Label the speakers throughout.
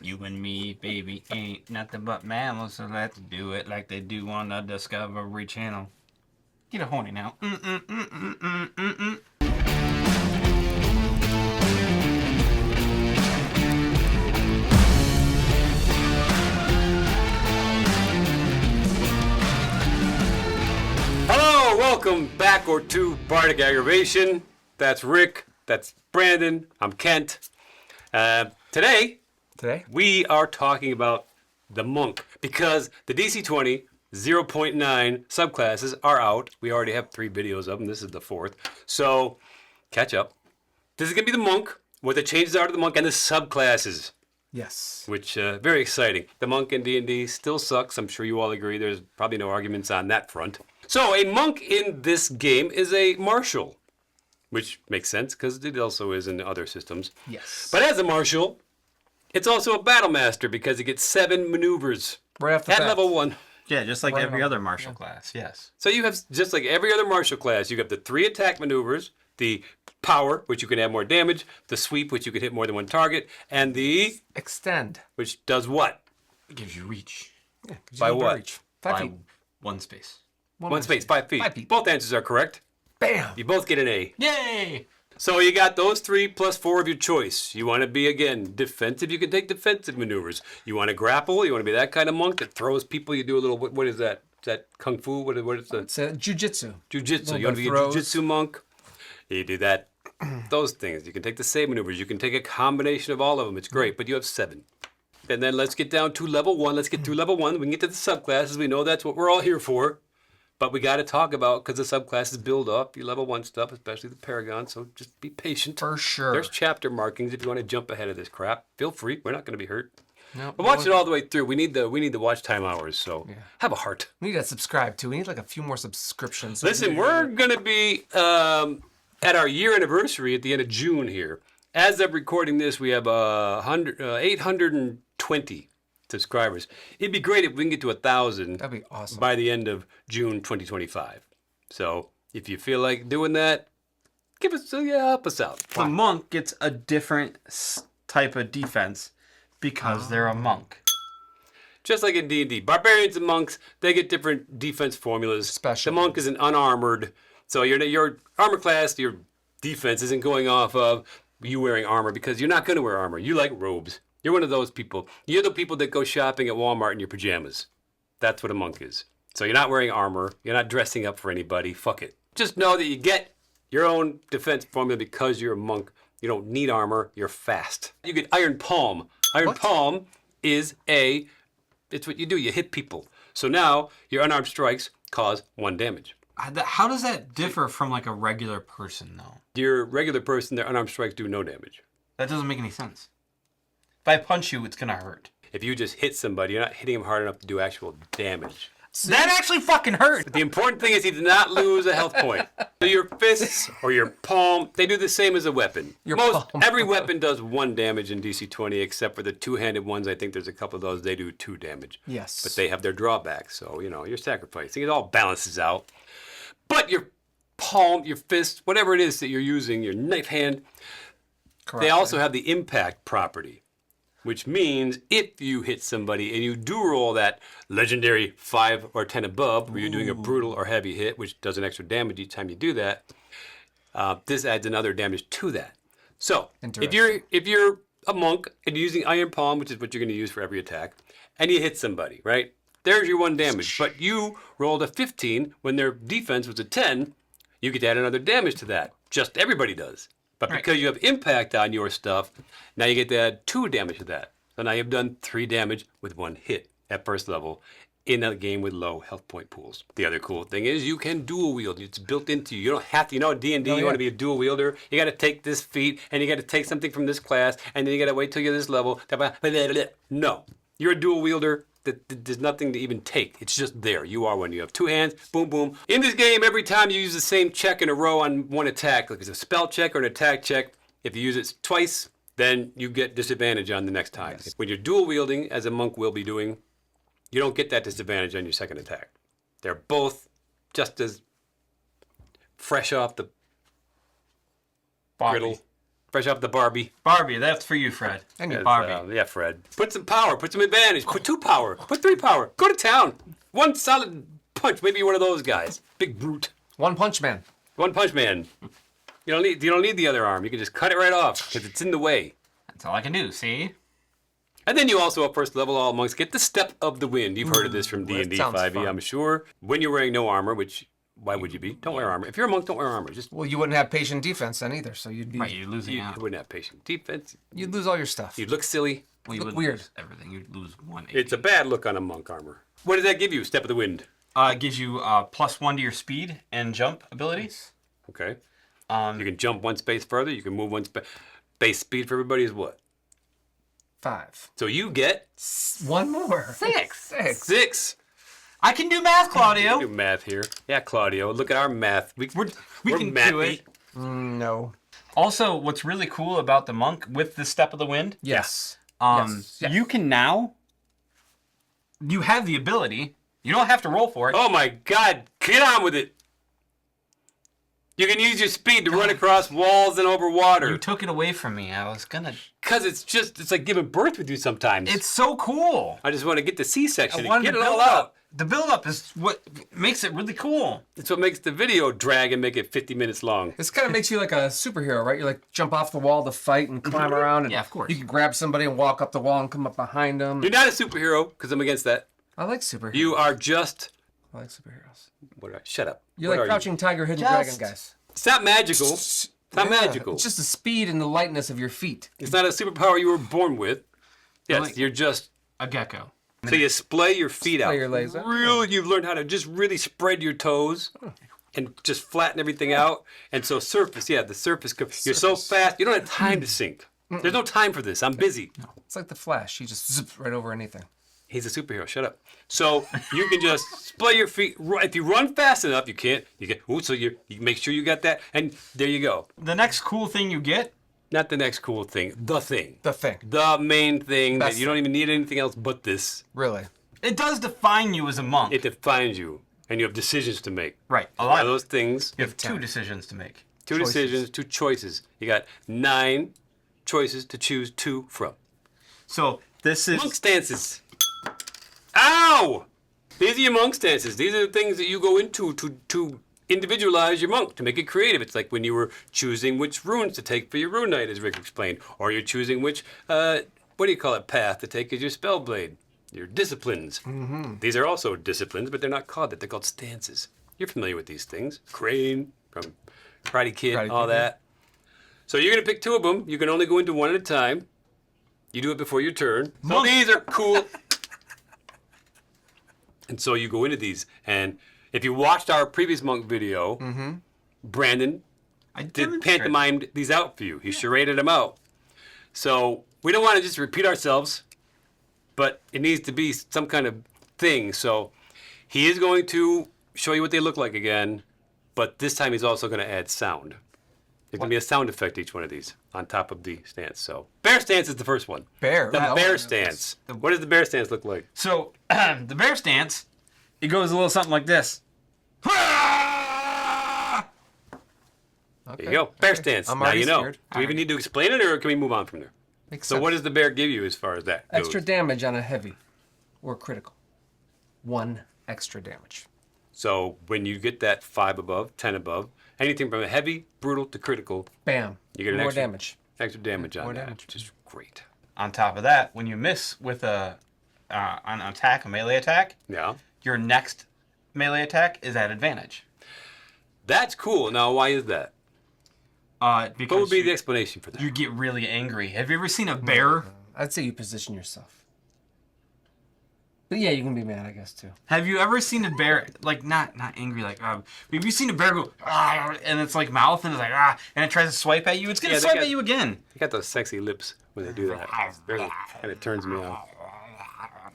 Speaker 1: You and me, baby, ain't nothing but mammals, so let's do it like they do on the Discovery Channel. Get a horny now.
Speaker 2: Hello, welcome back or to Bardicaggravation. That's Rick, that's Brandon, I'm Kent. Today, we are talking about the Monk because the DC20 0.9 subclasses are out. We already have 3 videos of them. This is the 4th. So, catch up. This is going to be the Monk, what the changes are to the Monk and the subclasses.
Speaker 3: Yes.
Speaker 2: Which, very exciting. The Monk in D&D still sucks. I'm sure you all agree. There's probably no arguments on that front. So, a Monk in this game is a martial, which makes sense because it also is in other systems.
Speaker 3: Yes.
Speaker 2: But as a martial, it's also a battle master because it gets 7 maneuvers
Speaker 3: Right off the
Speaker 2: at
Speaker 3: bat.
Speaker 2: level 1.
Speaker 1: Yeah, just like
Speaker 3: Right
Speaker 1: every
Speaker 3: on.
Speaker 1: other martial class, yes.
Speaker 2: So you have, just like every other martial class, you have the 3 attack maneuvers, the power, which you can add more damage, the sweep, which you can hit more than one target, and the,
Speaker 3: Extend.
Speaker 2: which does what?
Speaker 1: It gives you reach.
Speaker 3: Yeah, 'cause you
Speaker 2: By
Speaker 3: need to
Speaker 2: what?
Speaker 3: reach. 5
Speaker 1: By
Speaker 3: feet.
Speaker 1: one space.
Speaker 2: One space, 5 feet.
Speaker 3: 5 feet.
Speaker 2: Both answers are correct.
Speaker 3: Bam!
Speaker 2: You both get an A.
Speaker 1: Yay!
Speaker 2: So you got those 3 plus 4 of your choice. You want to be, again, defensive, you can take defensive maneuvers. You want to grapple, you want to be that kind of monk that throws people, you do a little, what is that? Is that kung fu? What is that?
Speaker 3: It's jujitsu.
Speaker 2: Jiu-jitsu.
Speaker 3: Little
Speaker 2: You want to
Speaker 3: bit
Speaker 2: be a
Speaker 3: of throws.
Speaker 2: jiu-jitsu monk? You do that. Those things. You can take the same maneuvers. You can take a combination of all of them. It's great, but you have 7. And then let's get down to level 1. Let's get through level 1. We can get to the subclasses. We know that's what we're all here for. But we got to talk about, because the subclasses build up your level 1 stuff, especially the Paragon, so just be patient.
Speaker 3: For sure.
Speaker 2: There's chapter markings if you want to jump ahead of this crap. Feel free. We're not going to be hurt.
Speaker 3: No,
Speaker 2: But watch it all the way through. We need the watch time hours, so have a heart.
Speaker 3: We need to subscribe too. We need like a few more subscriptions. So
Speaker 2: Listen, we're going to be at our year anniversary at the end of June here. As of recording this, we have 820 subscribers. It'd be great if we can get to 1,000
Speaker 3: That'd be awesome.
Speaker 2: by the end of June 2025. So if you feel like doing that, help us out.
Speaker 1: The monk gets a different type of defense because they're a monk.
Speaker 2: Just like in D&D, barbarians and monks, they get different defense formulas.
Speaker 3: Special.
Speaker 2: The monk is an unarmored, so your armor class, your defense isn't going off of you wearing armor because you're not going to wear armor. You like robes. You're one of those people. You're the people that go shopping at Walmart in your pajamas. That's what a monk is. So you're not wearing armor. You're not dressing up for anybody. Fuck it. Just know that you get your own defense formula because you're a monk. You don't need armor. You're fast. You get Iron Palm. Iron Palm is it's what you do. You hit people. So now your unarmed strikes cause 1 damage.
Speaker 1: How does that differ from like a regular person, though?
Speaker 2: Your regular person, their unarmed strikes do no damage.
Speaker 1: That doesn't make any sense. If I punch you, it's gonna hurt.
Speaker 2: If you just hit somebody, you're not hitting them hard enough to do actual damage.
Speaker 1: That actually fucking hurt!
Speaker 2: The important thing is he did not lose a health point. So your fists or your palm, they do the same as a weapon.
Speaker 3: Palm.
Speaker 2: Every weapon does 1 damage in DC20 except for the 2-handed ones. I think there's a couple of those, they do 2 damage.
Speaker 3: Yes.
Speaker 2: But they have their drawbacks, so, you're sacrificing. It all balances out. But your palm, your fist, whatever it is that you're using, your knife hand, they also have the impact property. Which means if you hit somebody and you do roll that legendary 5 or 10 above, where you're doing a brutal or heavy hit, which does an extra damage each time you do that, this adds another damage to that. So if you're a monk and you're using Iron Palm, which is what you're going to use for every attack, and you hit somebody, right? There's your 1 damage. But you rolled a 15 when their defense was a 10, you get to add another damage to that. Just everybody does. But because you have impact on your stuff, now you get to add 2 damage to that. So now you've done 3 damage with 1 hit at first level in a game with low health point pools. The other cool thing is you can dual wield. It's built into you. You don't have to, in D&D, you want to be a dual wielder. You got to take this feat and you got to take something from this class and then you got to wait till you're this level. No, you're a dual wielder. There's nothing to even take. It's just there. You are one. You have 2 hands. Boom, boom. In this game, every time you use the same check in a row on 1 attack, like it's a spell check or an attack check, if you use it twice, then you get disadvantage on the next time. Yes. When you're dual wielding, as a monk will be doing, you don't get that disadvantage on your second attack. They're both just as fresh off the griddle Fresh off the Barbie.
Speaker 1: Barbie, that's for you, Fred.
Speaker 3: And you,
Speaker 2: That's,
Speaker 1: Barbie.
Speaker 2: yeah, Fred. Put some power. Put some advantage. Put 2 power. Put 3 power. Go to town. 1 solid punch. Maybe you're one of those guys. Big brute.
Speaker 3: One Punch Man.
Speaker 2: 1 punch man. You don't need the other arm. You can just cut it right off because it's in the way.
Speaker 1: That's all I can do, see?
Speaker 2: And then you also, at first level, all monks get the Step of the Wind. You've heard of this from D&D
Speaker 3: sounds
Speaker 2: 5e,
Speaker 3: fun.
Speaker 2: I'm sure. When you're wearing no armor, which, why would you be? Don't wear armor. If you're a monk, don't wear armor. Just
Speaker 3: Well, you wouldn't have patient defense then either, so you'd be
Speaker 1: Right, you're losing
Speaker 2: you
Speaker 1: out.
Speaker 2: wouldn't have patient defense.
Speaker 3: you'd lose all your stuff.
Speaker 2: You'd look silly.
Speaker 1: Well, you
Speaker 3: look
Speaker 1: would
Speaker 3: weird.
Speaker 1: lose everything. You'd lose 1
Speaker 2: It's a bad look on a monk armor. What does that give you, Step of the Wind?
Speaker 1: It gives you +1 to your speed and jump abilities.
Speaker 2: Okay. You can jump 1 space further. You can move 1 space. Base speed for everybody is what?
Speaker 3: 5.
Speaker 2: So you get
Speaker 3: One more.
Speaker 1: 6.
Speaker 2: 6.
Speaker 1: I can do math, Claudio.
Speaker 2: Do math here. Yeah, Claudio. Look at our math. We
Speaker 1: We
Speaker 2: we're
Speaker 1: can
Speaker 2: mathy.
Speaker 1: do it.
Speaker 3: No.
Speaker 1: Also, what's really cool about the monk with the Step of the Wind,
Speaker 3: Yes. Yes.
Speaker 1: you can now. You have the ability. You don't have to roll for it.
Speaker 2: Oh my God! Get on with it. You can use your speed to run across walls and over
Speaker 1: You
Speaker 2: water.
Speaker 1: took it away from me. I was gonna.
Speaker 2: Cause it's like giving birth with you sometimes.
Speaker 1: It's so cool.
Speaker 2: I just want to get the C-section
Speaker 1: I
Speaker 2: and
Speaker 1: wanted
Speaker 2: get
Speaker 1: to
Speaker 2: it all
Speaker 1: build
Speaker 2: out.
Speaker 1: up. The build up is what makes it really cool.
Speaker 2: It's what makes the video drag and make it 50 minutes long.
Speaker 3: This kind of makes you like a superhero, right? You like jump off the wall to fight and climb around. And
Speaker 1: Yeah, of course.
Speaker 3: You can grab somebody and walk up the wall and come up behind them.
Speaker 2: You're not a superhero, because I'm against that.
Speaker 3: I like superheroes.
Speaker 2: You are just.
Speaker 3: I like superheroes.
Speaker 2: Shut up.
Speaker 3: You
Speaker 2: What
Speaker 3: like
Speaker 2: are
Speaker 3: Crouching Tiger, Hidden
Speaker 1: Just-
Speaker 3: Dragon, guys.
Speaker 2: It's not magical. It's not
Speaker 3: Yeah,
Speaker 2: magical.
Speaker 3: It's just the speed and the lightness of your feet.
Speaker 2: It's not a superpower you were born with. Yes,
Speaker 1: Like-
Speaker 2: you're just.
Speaker 1: A gecko.
Speaker 2: So you splay your feet out.
Speaker 3: Splay your legs out.
Speaker 2: Really, you've learned how to just really spread your toes and just flatten everything out. And so surface, the surface. You're so fast, you don't have time to sink. There's no time for this. I'm busy.
Speaker 3: It's like the Flash. He just zips right over anything.
Speaker 2: He's a superhero. Shut up. So you can just splay your feet. If you run fast enough, you can't. You get. Ooh, so you make sure you got that, and there you go.
Speaker 1: The next cool thing you get.
Speaker 2: Not the next cool thing. The thing.
Speaker 3: The thing.
Speaker 2: The main thing
Speaker 3: Best
Speaker 2: that you don't even need anything else but this.
Speaker 3: Really.
Speaker 1: It does define you as a monk.
Speaker 2: It defines you, and you have decisions to make.
Speaker 1: Right. A
Speaker 2: One
Speaker 1: lot
Speaker 2: of those things.
Speaker 1: You have 2 decisions to make.
Speaker 2: 2 decisions, 2 choices. You got 9 choices to choose 2 from.
Speaker 1: So this is.
Speaker 2: Monk stances. Ow! These are your monk stances. These are the things that you go into to individualize your monk, to make it creative. It's like when you were choosing which runes to take for your rune night, as Rick explained, or you're choosing which, what do you call it, path to take as your spell blade, your disciplines. Mm-hmm. These are also disciplines, but they're not called that. They're called stances. You're familiar with these things. Crane from Karate Kid,
Speaker 3: Karate
Speaker 2: all
Speaker 3: Kid,
Speaker 2: that. So you're going to pick 2 of them. You can only go into 1 at a time. You do it before your turn. So
Speaker 1: Monk.
Speaker 2: these are cool. And so you go into these, and if you watched our previous monk video, Brandon
Speaker 1: I
Speaker 2: did
Speaker 1: demonstrate-
Speaker 2: pantomimed these out for you. He charaded them out. So we don't want to just repeat ourselves, but it needs to be some kind of thing. So he is going to show you what they look like again, but this time he's also going to add sound. There's going to be a sound effect each one of these on top of the stance. So bear stance is the first one.
Speaker 3: Bear.
Speaker 2: The
Speaker 3: Oh,
Speaker 2: bear
Speaker 3: no.
Speaker 2: stance. What does the bear stance look like?
Speaker 1: So the bear stance, it goes a little something like this.
Speaker 2: There you go. Bear stance.
Speaker 3: I'm
Speaker 2: Now
Speaker 3: already
Speaker 2: you know.
Speaker 3: scared.
Speaker 2: Do we even need to explain it, or can we move on from there?
Speaker 3: Makes
Speaker 2: So
Speaker 3: sense.
Speaker 2: what does the bear give you as far as that goes?
Speaker 3: Extra damage on a heavy or critical. 1 extra damage.
Speaker 2: So when you get that 5 above, 10 above, anything from a heavy, brutal to critical,
Speaker 3: Bam.
Speaker 2: you get an
Speaker 3: More
Speaker 2: extra
Speaker 3: damage.
Speaker 2: Extra damage on
Speaker 3: More
Speaker 2: that,
Speaker 3: damage.
Speaker 2: which is great.
Speaker 1: On top of that, when you miss with an attack, a melee attack,
Speaker 2: Yeah.
Speaker 1: your next melee attack is at advantage.
Speaker 2: That's cool. Now, why is that?
Speaker 1: Because
Speaker 2: What would be the explanation for that?
Speaker 1: you get really angry. Have you ever seen a bear?
Speaker 3: I'd say you position yourself. But yeah, you can be mad, I guess, too.
Speaker 1: Have you ever seen a bear, like, not angry, like, have you seen a bear go, "Ah," and it's like mouth, and it's like, and it tries to swipe at you? It's going to
Speaker 2: Yeah, they
Speaker 1: swipe
Speaker 2: got-
Speaker 1: at you again.
Speaker 2: You got those sexy lips when they do that. And it turns me on.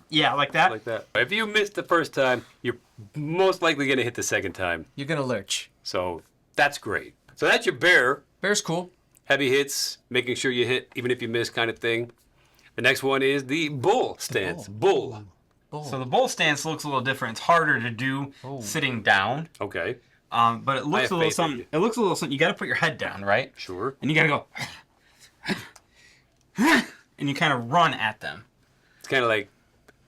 Speaker 1: Yeah, like that.
Speaker 2: Like that. If you missed the first time, you're most likely going to hit the second time.
Speaker 3: You're going to lurch.
Speaker 2: So that's great. So that's your bear.
Speaker 3: Bear's cool.
Speaker 2: Heavy hits, making sure you hit even if you miss kind of thing. The next one is the bull stance. Bull.
Speaker 1: So the bull stance looks a little different. It's harder to do sitting down,
Speaker 2: Okay.
Speaker 1: but it looks
Speaker 2: have
Speaker 1: a little
Speaker 2: faith in
Speaker 1: something.
Speaker 2: you.
Speaker 1: It looks a little something. You got to put your head down, right?
Speaker 2: Sure.
Speaker 1: And you got to go. and you kind of run at them.
Speaker 2: It's kind of like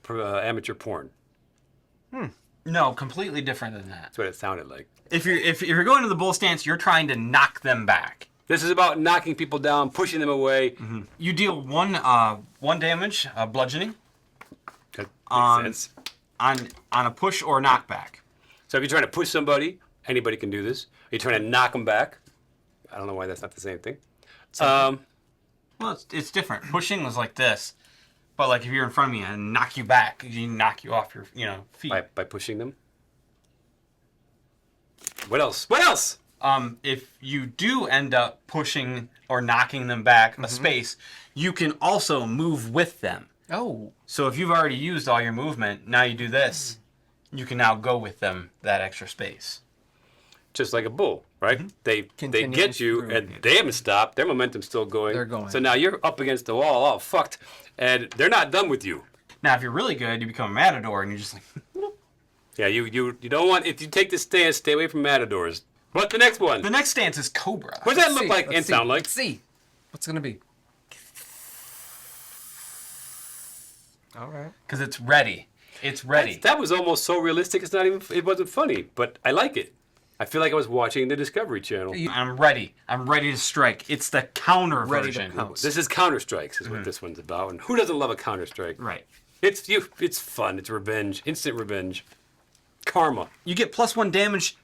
Speaker 2: amateur porn.
Speaker 1: No, completely different than that.
Speaker 2: That's what it sounded like.
Speaker 1: If you're going to the bull stance, you're trying to knock them back.
Speaker 2: This is about knocking people down, pushing them away.
Speaker 1: Mm-hmm. You deal one damage, bludgeoning,
Speaker 2: That makes
Speaker 1: on
Speaker 2: sense.
Speaker 1: on a push or knockback.
Speaker 2: So if you're trying to push somebody, anybody can do this. You're trying to knock them back. I don't know why that's not the same thing.
Speaker 1: Well, it's different. Pushing was like this, but like if you're in front of me and knock you back, you knock you off your feet.
Speaker 2: By pushing them. What else? What else?
Speaker 1: If you do end up pushing or knocking them back a space, you can also move with them.
Speaker 3: Oh.
Speaker 1: So if you've already used all your movement, now you do this, you can now go with them that extra space.
Speaker 2: Just like a bull, right? They
Speaker 3: Continuing
Speaker 2: get you,
Speaker 3: through.
Speaker 2: and they haven't stopped. Their momentum's still going.
Speaker 3: They're going.
Speaker 2: So now you're up against the wall, all fucked, and they're not done with you.
Speaker 1: Now, if you're really good, you become a matador, and you're just like,
Speaker 2: Yeah, you don't want, if you take this stance, stay away from matadors. What the next one?
Speaker 1: the next stance is cobra.
Speaker 2: What does that look
Speaker 3: See,
Speaker 2: like
Speaker 3: let's
Speaker 2: and
Speaker 3: see.
Speaker 2: sound like?
Speaker 3: Let's see. What's it gonna be? All right.
Speaker 1: Because it's ready. It's ready.
Speaker 2: That was almost so realistic. It's not even. It wasn't funny, but I like it. I feel like I was watching the Discovery Channel.
Speaker 1: I'm ready. I'm ready to strike. It's the counter
Speaker 3: Ready to
Speaker 1: version.
Speaker 3: pounce.
Speaker 2: This is Counter Strikes, is what this one's about. And who doesn't love a Counter Strike?
Speaker 1: Right.
Speaker 2: It's fun. It's revenge, instant revenge, karma.
Speaker 1: You get +1 damage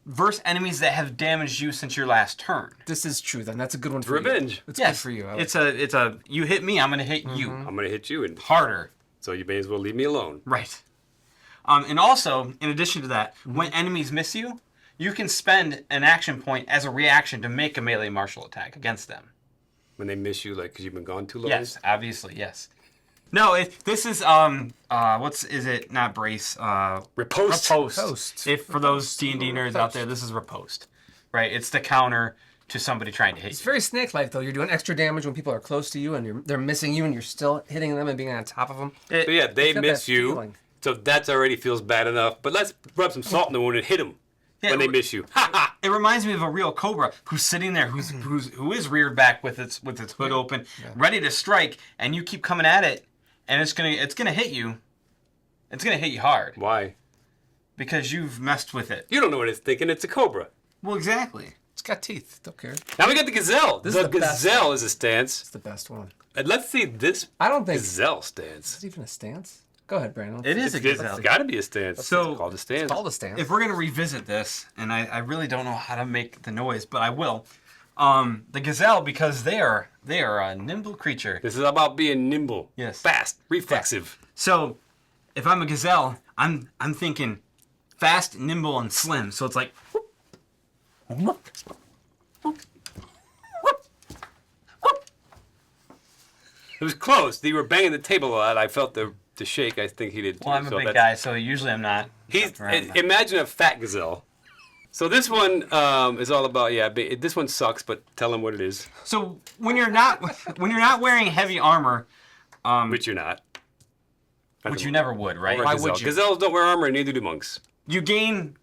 Speaker 1: versus enemies that have damaged you since your last turn.
Speaker 3: This is true. Then that's a good one for
Speaker 2: Revenge.
Speaker 3: you. It's
Speaker 1: Yes.
Speaker 3: good for you. I
Speaker 1: It's a you hit me, I'm gonna hit you
Speaker 2: I'm gonna hit you, and
Speaker 1: harder.
Speaker 2: so you may as well leave me alone.
Speaker 1: Right. And also, in addition to that, when enemies miss you, you can spend an action point as a reaction to make a melee martial attack against them.
Speaker 2: When they miss you, like because you've been gone too long.
Speaker 1: Yes, obviously, yes. No, this is is it not brace?
Speaker 2: Riposte.
Speaker 3: Riposte.
Speaker 1: If for those D&D nerds out there, this is riposte, right? It's the counter to somebody trying to hit
Speaker 3: It's
Speaker 1: you.
Speaker 3: very snake-like though. You're doing extra damage when people are close to you and they're missing you, and you're still hitting them and being on top of them.
Speaker 2: So yeah, they
Speaker 3: got
Speaker 2: miss
Speaker 3: that
Speaker 2: you.
Speaker 3: feeling.
Speaker 2: So that's already feels bad enough. But let's rub some salt in the wound and hit them when they miss you. Ha ha!
Speaker 1: It reminds me of a real cobra who's sitting there, who is reared back with its hood open, ready to strike, and you keep coming at it, and it's gonna hit you. It's gonna hit you hard
Speaker 2: Why?
Speaker 1: because you've messed with it.
Speaker 2: You don't know what it's thinking. It's a cobra.
Speaker 1: Well, exactly.
Speaker 3: It's got teeth. Don't care.
Speaker 2: Now we got the gazelle.
Speaker 3: This
Speaker 2: the
Speaker 3: is the best
Speaker 2: gazelle is a stance.
Speaker 3: It's the best one.
Speaker 2: And let's see this
Speaker 3: I don't think it's
Speaker 2: gazelle stance.
Speaker 3: even a stance. Go ahead, Brandon.
Speaker 1: It is a
Speaker 2: It's
Speaker 1: gazelle.
Speaker 2: got to be a stance.
Speaker 1: So-
Speaker 2: it's called a stance.
Speaker 3: It's called a stance.
Speaker 1: If we're gonna revisit this, and I really don't know how to make the noise, but I will. The gazelle, because they are a nimble creature.
Speaker 2: This is about being nimble.
Speaker 1: Yes.
Speaker 2: Fast, reflexive.
Speaker 1: So, if I'm a gazelle, I'm thinking fast, nimble, and slim. So it's like,
Speaker 2: It was close. You were banging the table a lot. I felt the shake. I think he did too.
Speaker 1: well, I'm a
Speaker 2: So
Speaker 1: big
Speaker 2: that's-
Speaker 1: guy, so usually I'm not.
Speaker 2: He's
Speaker 1: around that.
Speaker 2: imagine a fat gazelle. So this one is all about this one sucks, but tell him what it is,
Speaker 1: So when you're not wearing heavy armor,
Speaker 2: which you're not.
Speaker 1: which you never would, right?
Speaker 2: Or a
Speaker 1: Why
Speaker 2: gazelle.
Speaker 1: would you?
Speaker 2: Gazelles don't wear armor, and neither do monks.
Speaker 1: You gain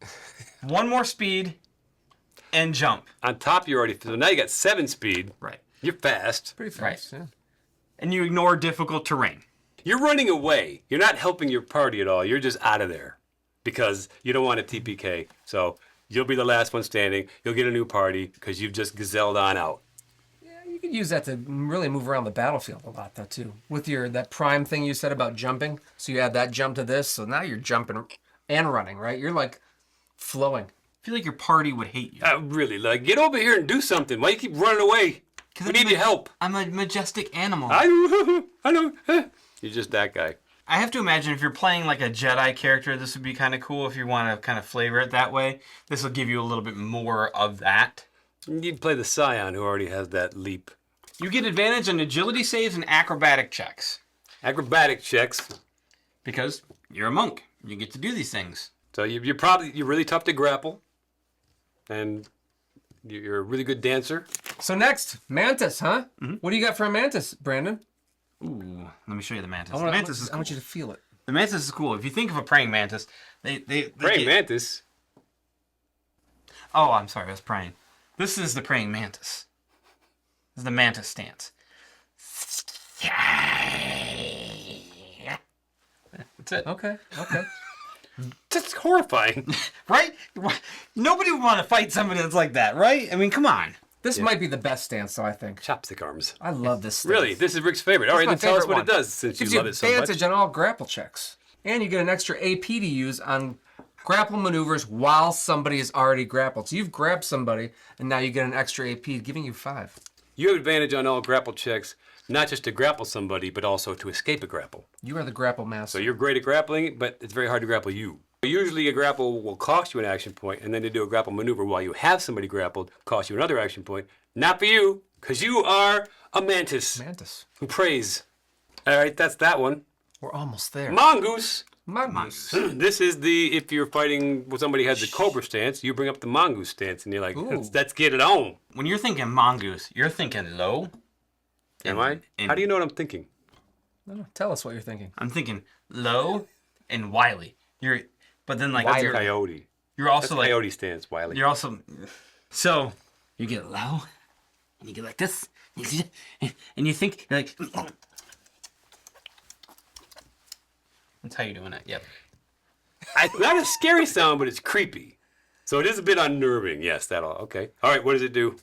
Speaker 1: 1 more speed and jump.
Speaker 2: On top, you're already so now you got 7 speed.
Speaker 1: Right.
Speaker 2: You're fast.
Speaker 3: Pretty fast. Yeah.
Speaker 1: And you ignore difficult terrain.
Speaker 2: You're running away. You're not helping your party at all. You're just out of there because you don't want a TPK. So you'll be the last one standing. You'll get a new party because you've just gazelled on out.
Speaker 3: Yeah, you could use that to really move around the battlefield a lot, though, too. With that prime thing you said about jumping. So you add that jump to this, so now you're jumping and running, right? You're like flowing.
Speaker 1: I feel like your party would hate you.
Speaker 2: Really, like get over here and do something. Why you keep running away? We need your help.
Speaker 1: I'm a majestic animal.
Speaker 2: I know. You're just that guy.
Speaker 1: I have to imagine if you're playing like a Jedi character, this would be kind of cool if you want to kind of flavor it that way. This will give you a little bit more of that.
Speaker 2: You'd play the Scion who already has that leap.
Speaker 1: You get advantage on agility saves and acrobatic checks
Speaker 2: Acrobatic checks.
Speaker 1: because you're a monk. You get to do these things.
Speaker 2: So you're really tough to grapple, and you're a really good dancer.
Speaker 3: So next, mantis, huh? What do you got for a mantis, Brandon?
Speaker 1: Ooh, let me show you the mantis.
Speaker 3: I
Speaker 1: The mantis is
Speaker 3: I
Speaker 1: cool.
Speaker 3: want you to feel it.
Speaker 1: The mantis is cool. If you think of a praying mantis, they
Speaker 2: Praying
Speaker 1: get-
Speaker 2: mantis.
Speaker 1: Oh, I'm sorry, that's praying. This is the praying mantis. This is the mantis stance. That's it.
Speaker 3: Okay.
Speaker 2: That's horrifying.
Speaker 1: Right? Nobody would want to fight somebody that's like that, right? I mean, come on.
Speaker 3: This might be the best stance, though, I think.
Speaker 2: Chopstick arms.
Speaker 3: I love this stance.
Speaker 2: Really? This is Rick's favorite. All right,
Speaker 3: my
Speaker 2: then tell us
Speaker 3: favorite
Speaker 2: what it
Speaker 3: one.
Speaker 2: does since you
Speaker 3: Gives
Speaker 2: love it so much.
Speaker 3: advantage on all grapple checks. And you get an extra AP to use on grapple maneuvers while somebody is already grappled. So you've grabbed somebody, and now you get an extra AP, giving you 5.
Speaker 2: You have advantage on all grapple checks, not just to grapple somebody, but also to escape a grapple.
Speaker 3: You are the grapple master.
Speaker 2: So you're great at grappling, but it's very hard to grapple you. Usually a grapple will cost you an action point, and then to do a grapple maneuver while you have somebody grappled costs you another action point. Not for you, because you are a mantis.
Speaker 3: Mantis.
Speaker 2: Who prays. All right, that's that one.
Speaker 3: We're almost there.
Speaker 2: Mongoose.
Speaker 3: Mongoose.
Speaker 2: This is the, if you're fighting with somebody who has the cobra stance, you bring up the mongoose stance, and you're like,
Speaker 3: Ooh.
Speaker 2: let's get it on.
Speaker 1: When you're thinking mongoose, you're thinking low.
Speaker 2: Am I? How do you know what I'm thinking?
Speaker 3: No, tell us what you're thinking.
Speaker 1: I'm thinking low and wily. But then like
Speaker 3: Wily.
Speaker 2: Coyote.
Speaker 1: you're also
Speaker 2: That's
Speaker 1: like
Speaker 2: coyote stance, Wiley.
Speaker 1: you're also so you get low and you get like this and you think you're like that's how you're doing it. Yep.
Speaker 2: It's not a scary sound, but it's creepy. So it is a bit unnerving. Yes, that'll. Okay. All right. What does it do?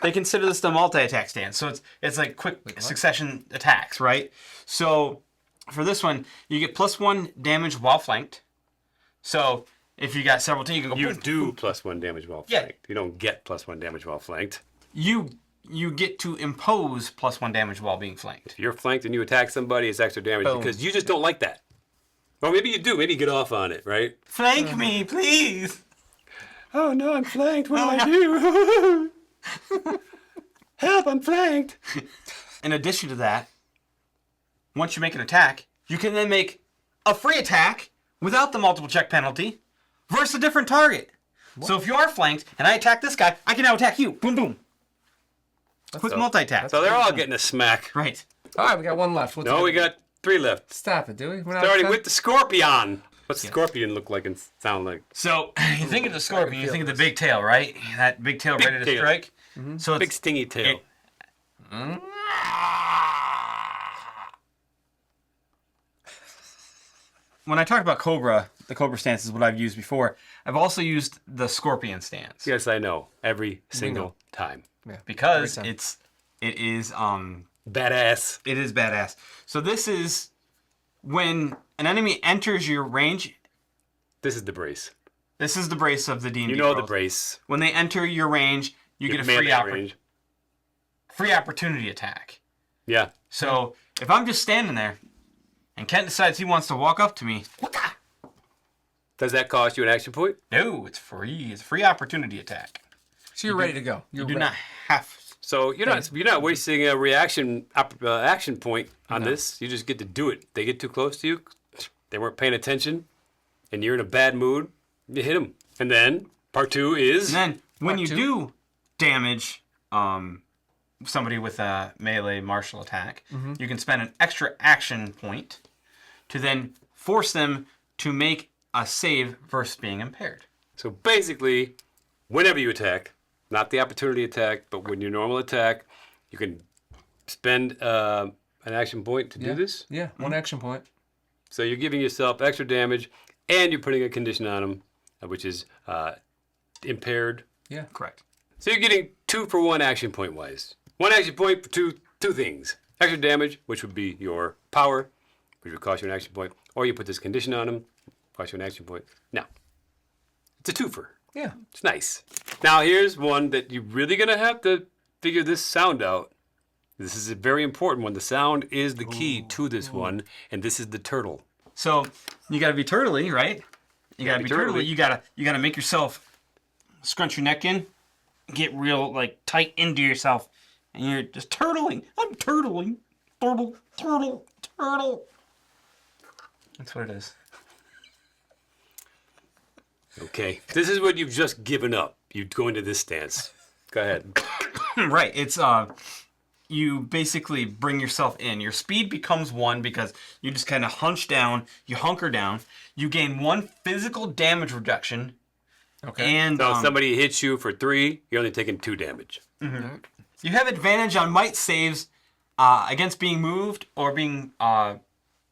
Speaker 1: They consider this the multi-attack stance, so it's like quick succession attacks, right? So for this one, you get +1 damage while flanked. So if you got several teams, you can go.
Speaker 2: You
Speaker 1: boom,
Speaker 2: do
Speaker 1: boom.
Speaker 2: +1 damage while
Speaker 1: Yeah.
Speaker 2: flanked. You don't get +1 damage while flanked.
Speaker 1: You get to impose +1 damage while being flanked.
Speaker 2: If you're flanked and you attack somebody, it's extra damage
Speaker 3: Boom.
Speaker 2: because you just don't like that. Or maybe you do. Maybe you get off on it, right?
Speaker 1: Flank me, please.
Speaker 2: Oh no, I'm flanked. What do I do? Help! I'm flanked.
Speaker 1: In addition to that, once you make an attack, you can then make a free attack without the multiple check penalty versus a different target. So if you are flanked and I attack this guy, I can now attack you. Boom, boom. Quick multi-attack.
Speaker 2: So they're all getting a smack.
Speaker 1: Right.
Speaker 3: All right, we got one left. What's
Speaker 2: No,
Speaker 3: it
Speaker 2: we
Speaker 3: gonna
Speaker 2: got 3 left.
Speaker 3: be? Stop it, do we? We're not
Speaker 2: Starting
Speaker 3: done?
Speaker 2: with the scorpion. What's the scorpion look like and sound like?
Speaker 1: So you think of the scorpion, you think of the big tail, right? That big tail
Speaker 2: Big
Speaker 1: ready to
Speaker 2: tail.
Speaker 1: strike. So
Speaker 2: Big
Speaker 1: it's
Speaker 2: stingy tail.
Speaker 1: when I talk about Cobra, the Cobra stance is what I've used before. I've also used the Scorpion stance
Speaker 2: Yes, I know. Every single time.
Speaker 3: Yeah.
Speaker 1: because
Speaker 3: Every time.
Speaker 1: it is
Speaker 2: Badass.
Speaker 1: it is badass. So this is when an enemy enters your range.
Speaker 2: This is the brace.
Speaker 1: This is the brace of the D&D.
Speaker 2: You know the
Speaker 1: world.
Speaker 2: brace.
Speaker 1: When they enter your range, you get a
Speaker 2: command that range.
Speaker 1: free opportunity attack.
Speaker 2: Yeah.
Speaker 1: So if I'm just standing there, and Kent decides he wants to walk up to me,
Speaker 2: Does that cost you an action point?
Speaker 1: no, it's free. It's a free opportunity attack.
Speaker 3: So you're ready to go.
Speaker 1: You do not have.
Speaker 2: So you're not wasting a reaction action point on this. You just get to do it. They get too close to you, they weren't paying attention, and you're in a bad mood. You hit them, and then part 2 is.
Speaker 1: And then when you
Speaker 3: two.
Speaker 1: do damage somebody with a melee martial attack, you can spend an extra action point to then force them to make a save versus being impaired.
Speaker 2: So basically, whenever you attack, not the opportunity attack, but when you normal attack, you can spend an action point to do this.
Speaker 3: Yeah, one action point.
Speaker 2: So you're giving yourself extra damage, and you're putting a condition on them, which is impaired.
Speaker 3: Yeah.
Speaker 1: Correct.
Speaker 2: So you're getting 2 for 1 action point wise. 1 action point for two things: extra damage, which would be your power, which would cost you an action point, or you put this condition on them, cost you an action point. Now, it's a twofer.
Speaker 3: Yeah.
Speaker 2: It's nice. Now here's one that you're really gonna have to figure this sound out. This is a very important one. The sound is the key to this one, and this is the turtle.
Speaker 1: So you got to be turtly, right? You got to be turtly.
Speaker 2: turtly.
Speaker 1: You gotta make yourself scrunch your neck in, get real like tight into yourself, and you're just turtling. I'm turtling. Turtle, turtle, turtle. That's what it is.
Speaker 2: Okay, this is what you've just given up. You go into this stance. Go ahead.
Speaker 1: Right. It's you basically bring yourself in. Your speed becomes 1 because you just kind of hunch down, you hunker down, you gain 1 physical damage reduction.
Speaker 3: Okay.
Speaker 1: And
Speaker 2: So if somebody hits you for 3, you're only taking 2 damage.
Speaker 1: You have advantage on might saves against being moved or being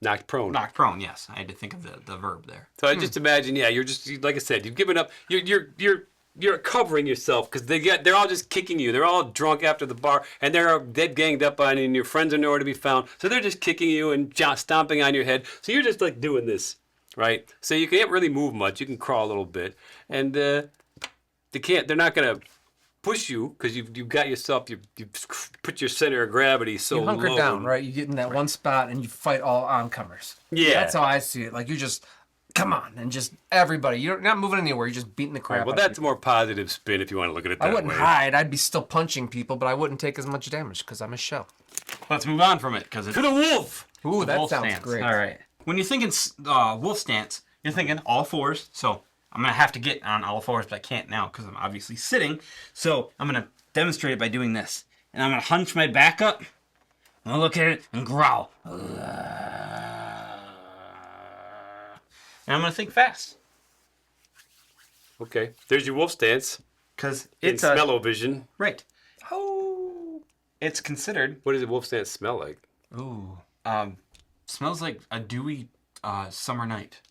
Speaker 2: Knocked prone.
Speaker 1: knocked prone. Yes, I had to think of the verb there.
Speaker 2: So I just imagine, you're just like I said, you've given up. You're covering yourself because they're all just kicking you. They're all drunk after the bar and they're dead ganged up on you, and your friends are nowhere to be found. So they're just kicking you and stomping on your head. So you're just like doing this, right? So you can't really move much. You can crawl a little bit, and they're not gonna push you because you've got yourself. You put your center of gravity so
Speaker 3: You hunker
Speaker 2: low.
Speaker 3: down, right? You get in that one spot and you fight all oncomers.
Speaker 2: Yeah.
Speaker 3: That's how I see it. Like you just come on and just everybody. You're not moving anywhere. You're just beating the crap.
Speaker 2: Well,
Speaker 3: out of
Speaker 2: that's a more positive spin if you want to look at it that
Speaker 3: I wouldn't
Speaker 2: way.
Speaker 3: hide. I'd be still punching people, but I wouldn't take as much damage because I'm a shell.
Speaker 1: Let's move on from it because it's
Speaker 2: To the wolf.
Speaker 3: Ooh,
Speaker 1: the
Speaker 3: that
Speaker 1: wolf
Speaker 3: sounds
Speaker 1: stance.
Speaker 3: great.
Speaker 1: All right. When you're thinking wolf stance, you're thinking all fours. So I'm gonna have to get on all fours, but I can't now because I'm obviously sitting. So I'm gonna demonstrate it by doing this, and I'm gonna hunch my back up. I'm gonna look at it and growl. And I'm gonna think fast
Speaker 2: Okay, there's your wolf stance.
Speaker 1: because
Speaker 2: In
Speaker 1: it's a
Speaker 2: smell-o-vision.
Speaker 1: right. Oh, it's considered.
Speaker 2: What does a wolf stance smell like?
Speaker 1: Ooh, smells like a dewy summer night.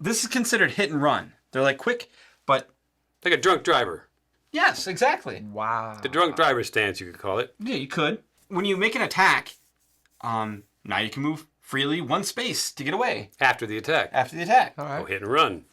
Speaker 1: This is considered hit and run. They're like quick, but
Speaker 2: Like a drunk driver.
Speaker 1: yes, exactly.
Speaker 3: Wow.
Speaker 2: The drunk driver stance, you could call it.
Speaker 1: Yeah, you could. When you make an attack, now you can move freely one space to get away
Speaker 2: After the attack.
Speaker 1: after the attack.
Speaker 3: All
Speaker 2: Go
Speaker 3: right.
Speaker 2: hit and run.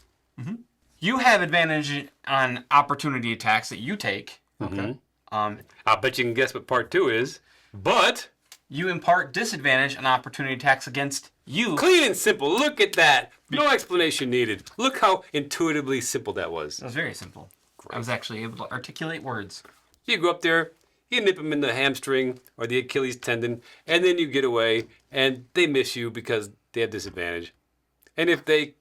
Speaker 1: You have advantage on opportunity attacks that you take.
Speaker 2: Okay.
Speaker 1: Um,
Speaker 2: I'll bet you can guess what part 2 is. But,
Speaker 1: you impart disadvantage on opportunity attacks against you.
Speaker 2: clean and simple. Look at that. No explanation needed. Look how intuitively simple that was.
Speaker 1: That was very simple. I was actually able to articulate words.
Speaker 2: You go up there, you nip them in the hamstring or the Achilles tendon, and then you get away, and they miss you because they have disadvantage. And if they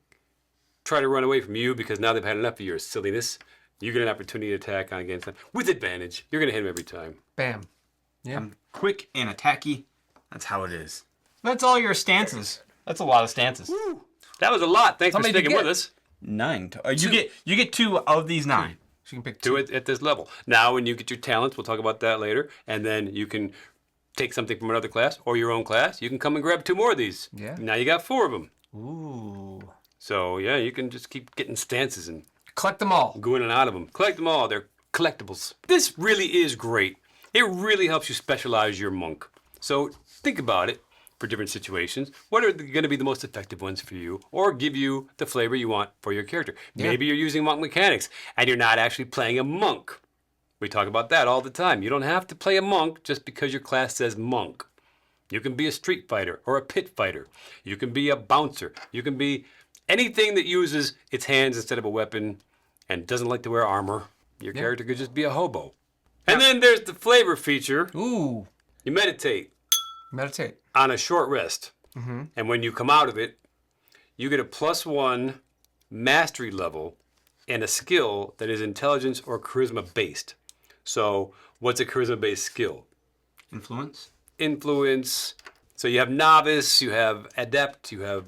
Speaker 2: try to run away from you because now they've had enough of your silliness, you get an opportunity attack on against them with advantage. You're going to hit them every time.
Speaker 3: Bam. Yeah.
Speaker 1: I'm quick and attacky. That's how it is. That's all your stances. That's a lot of stances.
Speaker 2: That was a lot. Thanks
Speaker 3: How
Speaker 2: for
Speaker 3: many did you
Speaker 2: sticking with
Speaker 3: get?
Speaker 2: us.
Speaker 1: 9. You get 2 of these 9.
Speaker 3: So you can pick
Speaker 2: Do
Speaker 3: two.
Speaker 2: it at this level. Now, when you get your talents, we'll talk about that later, and then you can take something from another class or your own class. You can come and grab 2 more of these.
Speaker 3: Yeah.
Speaker 2: Now you got 4 of them.
Speaker 3: Ooh.
Speaker 2: So, yeah, you can just keep getting stances and
Speaker 3: Collect them all.
Speaker 2: go in and out of them. Collect them all. They're collectibles. This really is great. It really helps you specialize your monk. So think about it for different situations. What are going to be the most effective ones for you or give you the flavor you want for your character? Maybe you're using monk mechanics and you're not actually playing a monk. We talk about that all the time. You don't have to play a monk just because your class says monk. You can be a street fighter or a pit fighter. You can be a bouncer. You can be anything that uses its hands instead of a weapon and doesn't like to wear armor. Your character could just be a hobo. And then there's the flavor feature.
Speaker 3: Ooh.
Speaker 2: You meditate
Speaker 3: Meditate.
Speaker 2: on a short rest. And when you come out of it, you get a +1 mastery level and a skill that is intelligence or charisma based. So what's a charisma based skill?
Speaker 1: Influence.
Speaker 2: Influence. So you have novice, you have adept, you have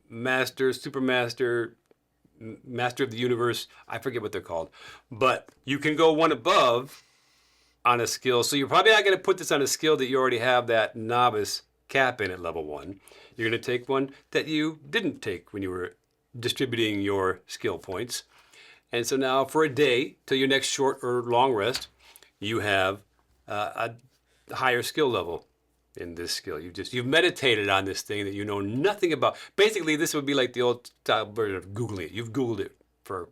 Speaker 2: master, supermaster, master of the universe. I forget what they're called. But you can go one above on a skill. So you're probably not going to put this on a skill that you already have that novice cap in at level 1. You're going to take one that you didn't take when you were distributing your skill points. And so now for a day, till your next short or long rest, you have a higher skill level in this skill. You've meditated on this thing that you know nothing about. Basically, this would be like the old style version of Googling it. You've Googled it for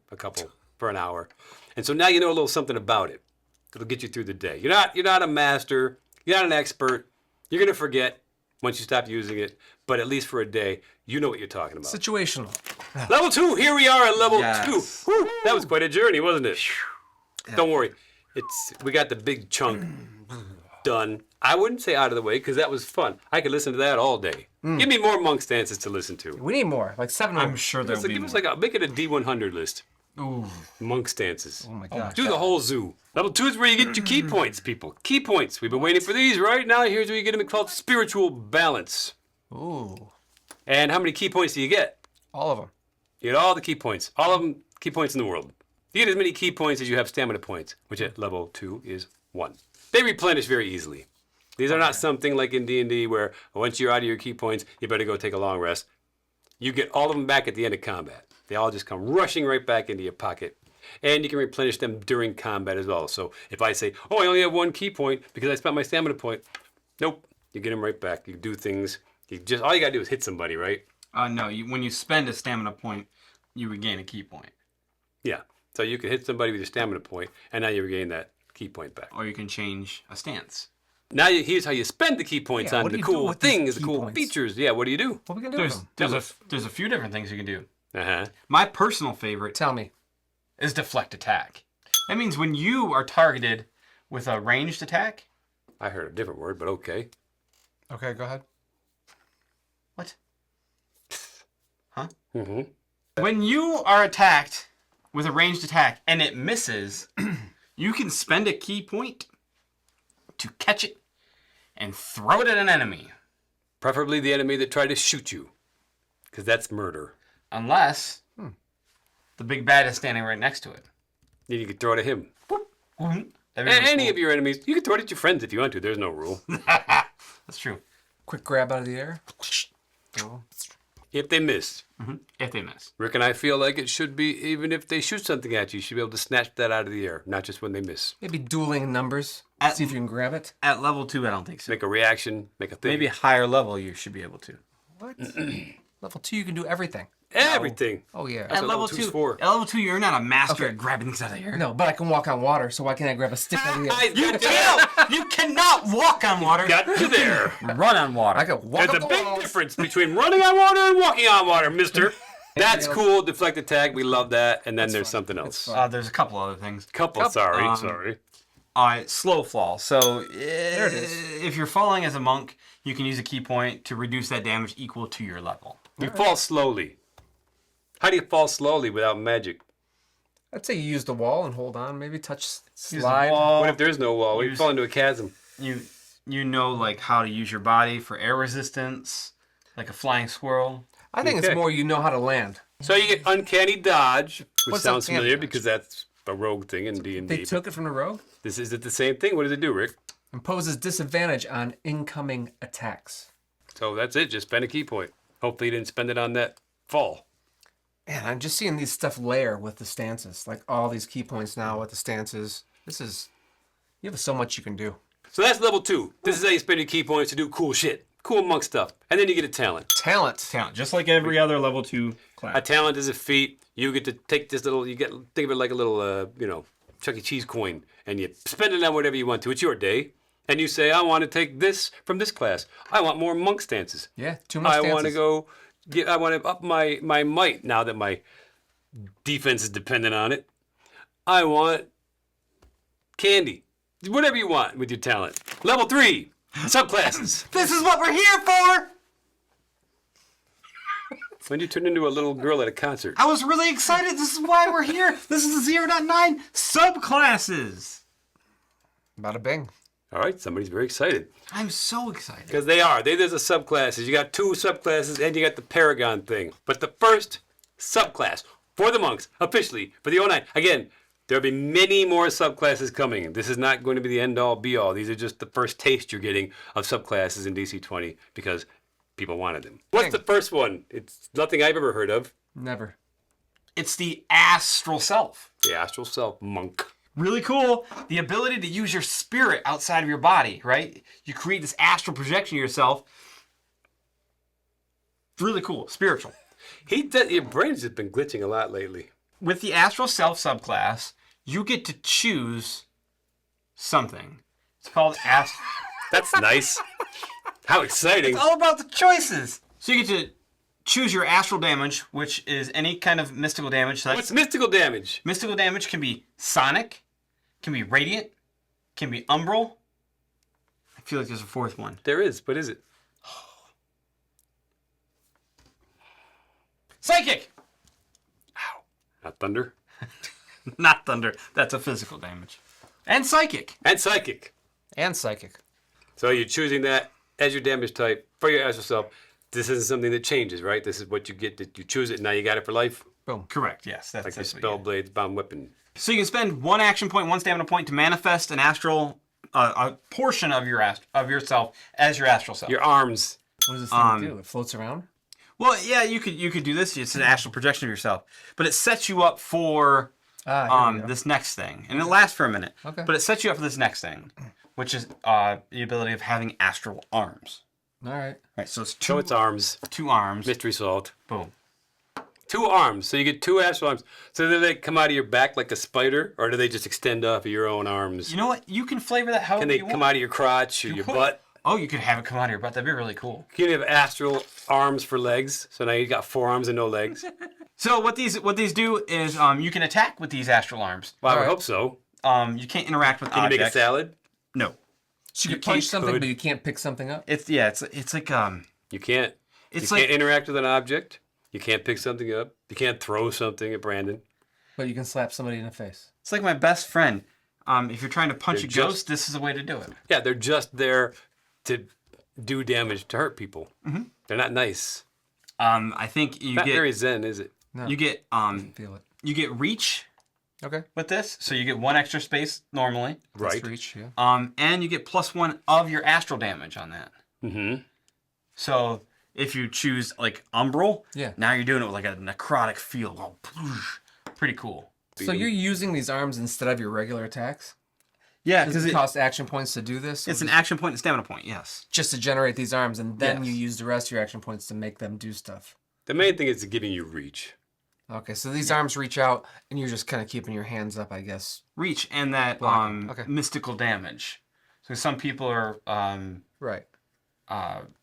Speaker 2: an hour. And so now you know a little something about it. It'll get you through the day. You're not a master, you're not an expert. You're going to forget once you stop using it, but at least for a day, you know what you're talking about.
Speaker 3: Situational.
Speaker 2: Level 2, here we are at level
Speaker 1: Yes.
Speaker 2: 2. Whew, that was quite a journey, wasn't it? Don't worry. We got the big chunk done. I wouldn't say out of the way because that was fun. I could listen to that all day. Give me more monk stances to listen to.
Speaker 3: We need more. Like 7 more.
Speaker 1: I'm sure there'll
Speaker 2: So
Speaker 1: be
Speaker 2: give us
Speaker 1: more.
Speaker 2: make it a D100 list.
Speaker 1: Ooh.
Speaker 2: Monk stances.
Speaker 3: Oh my gosh.
Speaker 2: Do the whole zoo. Level 2 is where you get your key points, people. Key points. We've been waiting for these, right? Now here's where you get them called spiritual balance.
Speaker 3: Ooh.
Speaker 2: And how many key points do you get?
Speaker 3: All of them.
Speaker 2: You get all the key points. All of them key points in the world. You get as many key points as you have stamina points, which at level 2 is 1. They replenish very easily. These are not something like in D&D where once you're out of your key points, you better go take a long rest. You get all of them back at the end of combat. They all just come rushing right back into your pocket. And you can replenish them during combat as well. So if I say, oh, I only have 1 key point because I spent my stamina point, nope, you get them right back. You do things. All you got to do is hit somebody, right?
Speaker 1: No, when you spend a stamina point, you regain a key point.
Speaker 2: Yeah. So you can hit somebody with your stamina point, and now you regain that key point back.
Speaker 1: Or you can change a stance.
Speaker 2: Now here's how you spend the key points on
Speaker 3: what do
Speaker 2: the
Speaker 3: you do
Speaker 2: cool
Speaker 3: with these
Speaker 2: things, the
Speaker 3: key
Speaker 2: cool
Speaker 3: points?
Speaker 2: features. Yeah, what do you do?
Speaker 3: What are we gonna do with them?
Speaker 1: There's a few different things you can do.
Speaker 2: Uh-huh.
Speaker 1: My personal favorite
Speaker 3: Tell me.
Speaker 1: is deflect attack. That means when you are targeted with a ranged attack.
Speaker 2: I heard a different word, but okay.
Speaker 3: Okay, go ahead.
Speaker 1: What? Huh?
Speaker 2: Mm-hmm.
Speaker 1: When you are attacked with a ranged attack and it misses, you can spend a key point to catch it and throw it at an enemy.
Speaker 2: Preferably the enemy that tried to shoot you, because that's murder.
Speaker 1: Unless the big bad is standing right next to it.
Speaker 2: Then you can throw it at him.
Speaker 1: That'd be
Speaker 2: And
Speaker 1: really
Speaker 2: any
Speaker 1: cool.
Speaker 2: of your enemies, you can throw it at your friends if you want to. There's no rule.
Speaker 1: That's true.
Speaker 3: Quick grab out of the air. Oh.
Speaker 2: If they miss.
Speaker 1: If they miss.
Speaker 2: Rick and I feel like it should be, even if they shoot something at you, you should be able to snatch that out of the air, not just when they miss.
Speaker 3: Maybe dueling numbers. See if you can grab it.
Speaker 1: At level 2, I don't think so.
Speaker 2: Make a reaction, make a thing.
Speaker 1: Maybe higher level, you should be able to.
Speaker 3: What? Level 2, you can do everything.
Speaker 2: Everything.
Speaker 3: Oh, yeah.
Speaker 2: That's
Speaker 1: At
Speaker 2: what
Speaker 1: level
Speaker 2: level 2's
Speaker 1: 2,
Speaker 2: for.
Speaker 1: at level 2, you're not a master
Speaker 3: Okay.
Speaker 1: at grabbing things out of the air.
Speaker 3: No, but I can walk on water, so why can't I grab a stick out of the air?
Speaker 1: You can't. You cannot walk on water.
Speaker 2: Got you there.
Speaker 1: Run on water.
Speaker 3: I can walk
Speaker 2: There's
Speaker 3: up
Speaker 2: a
Speaker 3: the
Speaker 2: big
Speaker 3: walls.
Speaker 2: difference between running on water and walking on water, mister. That's cool. Deflect attack. We love that. And then there's something else.
Speaker 1: There's a couple other things.
Speaker 2: Couple. Sorry.
Speaker 1: Slow fall. So
Speaker 3: There it is.
Speaker 1: if you're falling as a monk, you can use a key point to reduce that damage equal to your level.
Speaker 2: You fall slowly. How do you fall slowly without magic?
Speaker 3: I'd say you use the wall and hold on. Maybe touch,
Speaker 1: Use the
Speaker 3: slide.
Speaker 1: wall.
Speaker 2: What if there's no wall? You
Speaker 1: use-
Speaker 2: fall into a chasm.
Speaker 1: You know like how to use your body for air resistance, like a flying squirrel.
Speaker 3: I think
Speaker 2: Okay.
Speaker 3: it's more you know how to land.
Speaker 2: So you get uncanny dodge, which
Speaker 3: What's
Speaker 2: sounds
Speaker 3: uncanny
Speaker 2: familiar
Speaker 3: dodge?
Speaker 2: because that's a rogue thing in D&D.
Speaker 3: They took it from the rogue.
Speaker 2: Is it the same thing? What does it do, Rick?
Speaker 3: Imposes disadvantage on incoming attacks.
Speaker 2: So that's it. Just spend a key point. Hopefully you didn't spend it on that fall.
Speaker 3: Man, I'm just seeing these stuff layer with the stances. Like all these key points now with the stances. You have so much you can do.
Speaker 2: So that's level 2. This is how you spend your key points to do cool shit. Cool monk stuff. And then you get a talent.
Speaker 3: Talent.
Speaker 1: Just like every other level 2 class.
Speaker 2: A talent is a feat. You get to take this little, think of it like a little, Chuck E. Cheese coin. And you spend it on whatever you want to. It's your day. And you say, I want to take this from this class. I want more monk stances.
Speaker 3: Yeah, too much
Speaker 2: I
Speaker 3: stances.
Speaker 2: want to go, I want to up my might now that my defense is dependent on it. I want candy. Whatever you want with your talent. Level 3, subclasses.
Speaker 1: This is what we're here for!
Speaker 2: When you turn into a little girl at a concert.
Speaker 1: I was really excited. This is why we're here. This is the 0.9 subclasses.
Speaker 3: Bada bing.
Speaker 2: All right, somebody's very excited.
Speaker 1: I'm so excited.
Speaker 2: Because they are. There's a subclasses. You got 2 subclasses and you got the Paragon thing. But the first subclass for the monks, officially, for the 09. Again, there'll be many more subclasses coming. This is not going to be the end-all, be-all. These are just the first taste you're getting of subclasses in DC20 because people wanted them. What's the first one? It's nothing I've ever heard of.
Speaker 3: Never.
Speaker 1: It's the astral self.
Speaker 2: The Astral Self Monk.
Speaker 1: Really cool. The ability to use your spirit outside of your body, right? You create this astral projection of yourself. Really cool. Spiritual.
Speaker 2: Your brain's just been glitching a lot lately.
Speaker 1: With the astral self subclass, you get to choose something. It's called astral.
Speaker 2: That's nice. How exciting.
Speaker 1: It's all about the choices. So you get to choose your astral damage, which is any kind of mystical damage. So
Speaker 2: What's mystical damage?
Speaker 1: mystical damage can be sonic, can be radiant, can be umbral. I feel like there's a fourth one.
Speaker 2: There is. What is it?
Speaker 1: Psychic!
Speaker 2: Not thunder.
Speaker 1: Not thunder. That's a physical damage. And psychic.
Speaker 2: And psychic.
Speaker 3: And psychic.
Speaker 2: So you're choosing that as your damage type for your astral self. This isn't something that changes, right? This is what you get. That you choose it. Now you got it for life.
Speaker 3: Boom.
Speaker 1: Correct, yes.
Speaker 2: Like your
Speaker 1: that's
Speaker 2: spell blades, bomb weapon.
Speaker 1: So you can spend 1 action point, 1 stamina point to manifest an astral, a portion of yourself as your astral self.
Speaker 2: Your arms.
Speaker 3: What does this thing do? It floats around?
Speaker 1: Well, yeah, you could do this. It's an astral projection of yourself, but it sets you up for
Speaker 3: Here we go.
Speaker 1: this next thing, and it lasts for a minute.
Speaker 3: Okay.
Speaker 1: But it sets you up for this next thing, which is the ability of having astral arms.
Speaker 3: All right.
Speaker 1: Right. So it's
Speaker 2: Show its arms.
Speaker 1: 2 arms.
Speaker 2: Mystery solved.
Speaker 1: Boom.
Speaker 2: 2 arms. So you get 2 astral arms. So do they come out of your back like a spider, or do they just extend off of your own arms?
Speaker 1: You know what? You can flavor that however
Speaker 2: Can they
Speaker 1: you
Speaker 2: come
Speaker 1: want.
Speaker 2: out of your crotch or your butt?
Speaker 1: Oh, you could have it come out of your butt. That'd be really cool.
Speaker 2: Can you have astral arms for legs? So now you got 4 arms and no legs.
Speaker 1: So what these do is you can attack with these astral arms.
Speaker 2: Well, I would
Speaker 3: Alright.
Speaker 2: hope so.
Speaker 1: You can't interact with
Speaker 2: Can you
Speaker 1: objects.
Speaker 2: make a salad?
Speaker 1: No.
Speaker 3: So you
Speaker 2: You
Speaker 3: can punch
Speaker 2: could.
Speaker 3: something, but you can't pick something up?
Speaker 1: It's like
Speaker 2: You can't.
Speaker 1: it's
Speaker 2: You
Speaker 1: like
Speaker 2: can't interact with an object. You can't pick something up. You can't throw something at Brandon.
Speaker 3: But you can slap somebody in the face.
Speaker 1: it's like my best friend. If you're trying to punch
Speaker 2: They're
Speaker 1: a
Speaker 2: just-
Speaker 1: ghost, this is a way to do it.
Speaker 2: Yeah, they're just there to do damage to hurt people.
Speaker 1: Mm-hmm.
Speaker 2: They're not nice.
Speaker 1: I think you
Speaker 2: Not
Speaker 1: get
Speaker 2: very zen, is it?
Speaker 3: No.
Speaker 1: you get
Speaker 3: Feel it.
Speaker 1: you get reach
Speaker 3: Okay.
Speaker 1: with this, so you get 1 extra space normally.
Speaker 3: That's
Speaker 2: Right.
Speaker 3: reach, yeah.
Speaker 1: And you get +1 of your astral damage on that.
Speaker 2: Mm-hmm.
Speaker 1: So if you choose like umbral,
Speaker 3: Yeah.
Speaker 1: now you're doing it with like a necrotic feel. Oh, ploosh. Pretty cool.
Speaker 3: So you're using these arms instead of your regular attacks?
Speaker 1: Yeah,
Speaker 3: Does
Speaker 1: because
Speaker 3: it cost action points to do this?
Speaker 1: it's
Speaker 3: or
Speaker 1: an action point and stamina point. Yes.
Speaker 3: just to generate these arms, and then
Speaker 1: Yes.
Speaker 3: you use the rest of your action points to make them do stuff.
Speaker 2: The main thing is giving you reach.
Speaker 3: Okay, so these arms reach out, and you're just kind of keeping your hands up, I guess.
Speaker 1: Reach and that
Speaker 3: Blocking. Okay.
Speaker 1: mystical damage. So some people are
Speaker 3: Right.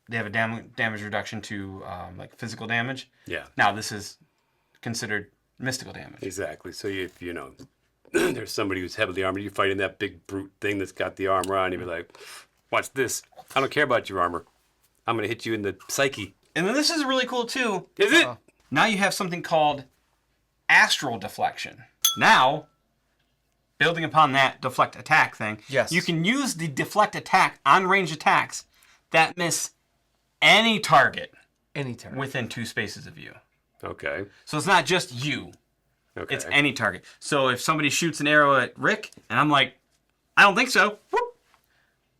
Speaker 1: they have a damage reduction to like physical damage.
Speaker 2: Yeah,
Speaker 1: Now this is considered mystical damage.
Speaker 2: exactly. So if you know there's somebody who's heavily armored, you're fighting that big brute thing that's got the armor on, you'd be like, watch this. I don't care about your armor. I'm going to hit you in the psyche.
Speaker 1: And then this is really cool too.
Speaker 2: Is it?
Speaker 1: Now you have something called astral deflection. Now, building upon that deflect attack thing,
Speaker 3: Yes.
Speaker 1: you can use the deflect attack on range attacks that miss any target
Speaker 3: Any turn.
Speaker 1: within 2 spaces of you.
Speaker 2: Okay.
Speaker 1: So it's not just you,
Speaker 2: Okay.
Speaker 1: it's any target. So if somebody shoots an arrow at Rick, and I'm like, I don't think so, whoop,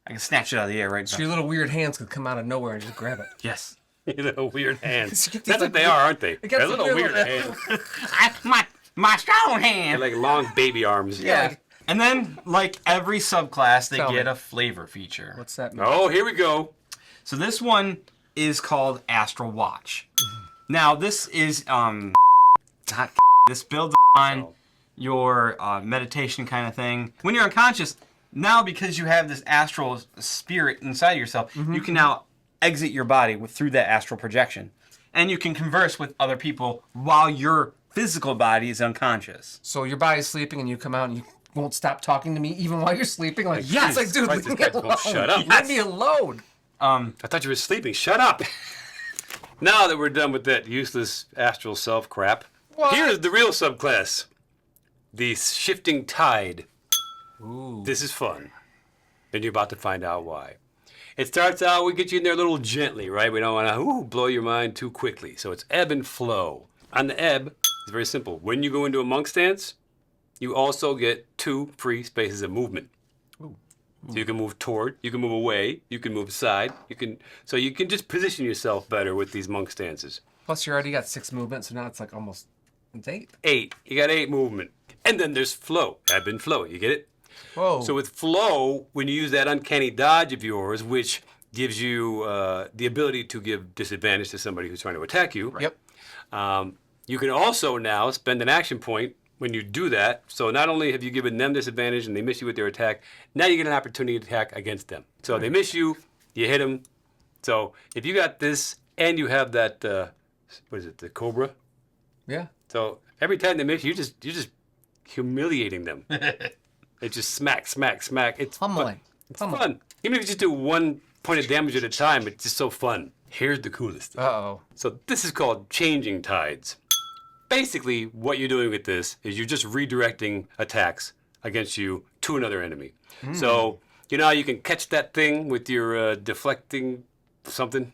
Speaker 1: I can snatch it out of the air right
Speaker 3: So
Speaker 1: back.
Speaker 3: your little weird hands could come out of nowhere and just grab it.
Speaker 1: Yes.
Speaker 2: You know, weird hands.
Speaker 3: You get these,
Speaker 2: That's
Speaker 3: like,
Speaker 2: what they are, aren't they?
Speaker 3: got
Speaker 2: They're
Speaker 3: some
Speaker 2: little
Speaker 3: weird
Speaker 2: weird
Speaker 3: little-
Speaker 2: hands.
Speaker 1: My strong
Speaker 2: They're
Speaker 1: hand.
Speaker 2: like long baby arms.
Speaker 1: Yeah. And then, like every subclass, they
Speaker 3: Tell
Speaker 1: get
Speaker 3: me.
Speaker 1: a flavor feature.
Speaker 3: What's that mean?
Speaker 2: Oh, here we go.
Speaker 1: So this one is called Astral Watch. Now this is not this builds on your meditation kind of thing. When you're unconscious, now because you have this astral spirit inside of yourself, you can now exit your body through that astral projection, and you can converse with other people while your physical body is unconscious.
Speaker 3: So your body's sleeping, and you come out, and you won't stop talking to me even while you're sleeping? Like,
Speaker 1: Yes.
Speaker 3: it's like, dude,
Speaker 2: Christ,
Speaker 3: leave
Speaker 2: this
Speaker 3: me
Speaker 2: guy
Speaker 3: alone.
Speaker 2: won't shut up.
Speaker 3: Leave me alone.
Speaker 2: I thought you were sleeping. Shut up. Now that we're done with that useless astral self crap,
Speaker 3: What?
Speaker 2: here's the real subclass. The shifting tide.
Speaker 3: Ooh.
Speaker 2: This is fun. And you're about to find out why. It starts out, we get you in there a little gently, right? We don't want to blow your mind too quickly. So it's ebb and flow. On the ebb, it's very simple. When you go into a monk stance, you also get 2 free spaces of movement. So you can move toward, you can move away, you can move aside, so you can just position yourself better with these monk stances.
Speaker 3: Plus, you already got 6 movements, so now it's like almost it's 8.
Speaker 2: 8, you got 8 movement. And then there's flow, ebb and flow, you get it?
Speaker 3: Whoa.
Speaker 2: So with flow, when you use that uncanny dodge of yours, which gives you the ability to give disadvantage to somebody who's trying to attack you.
Speaker 3: Yep.
Speaker 2: You can also now spend an action point when you do that. So not only have you given them disadvantage and they miss you with their attack, now you get an opportunity to attack against them. So they miss you, you hit them. So if you got this and you have that, what is it, the cobra?
Speaker 3: Yeah.
Speaker 2: So every time they miss you, you're just humiliating them. It's just smack, smack, smack. It's
Speaker 3: Pummeling.
Speaker 2: It's fun. Even if you just do 1 point of damage at a time, it's just so fun. Here's the coolest thing.
Speaker 3: Uh-oh.
Speaker 2: So this is called changing tides. Basically, what you're doing with this is you're just redirecting attacks against you to another enemy. So, you know how you can catch that thing with your deflecting something?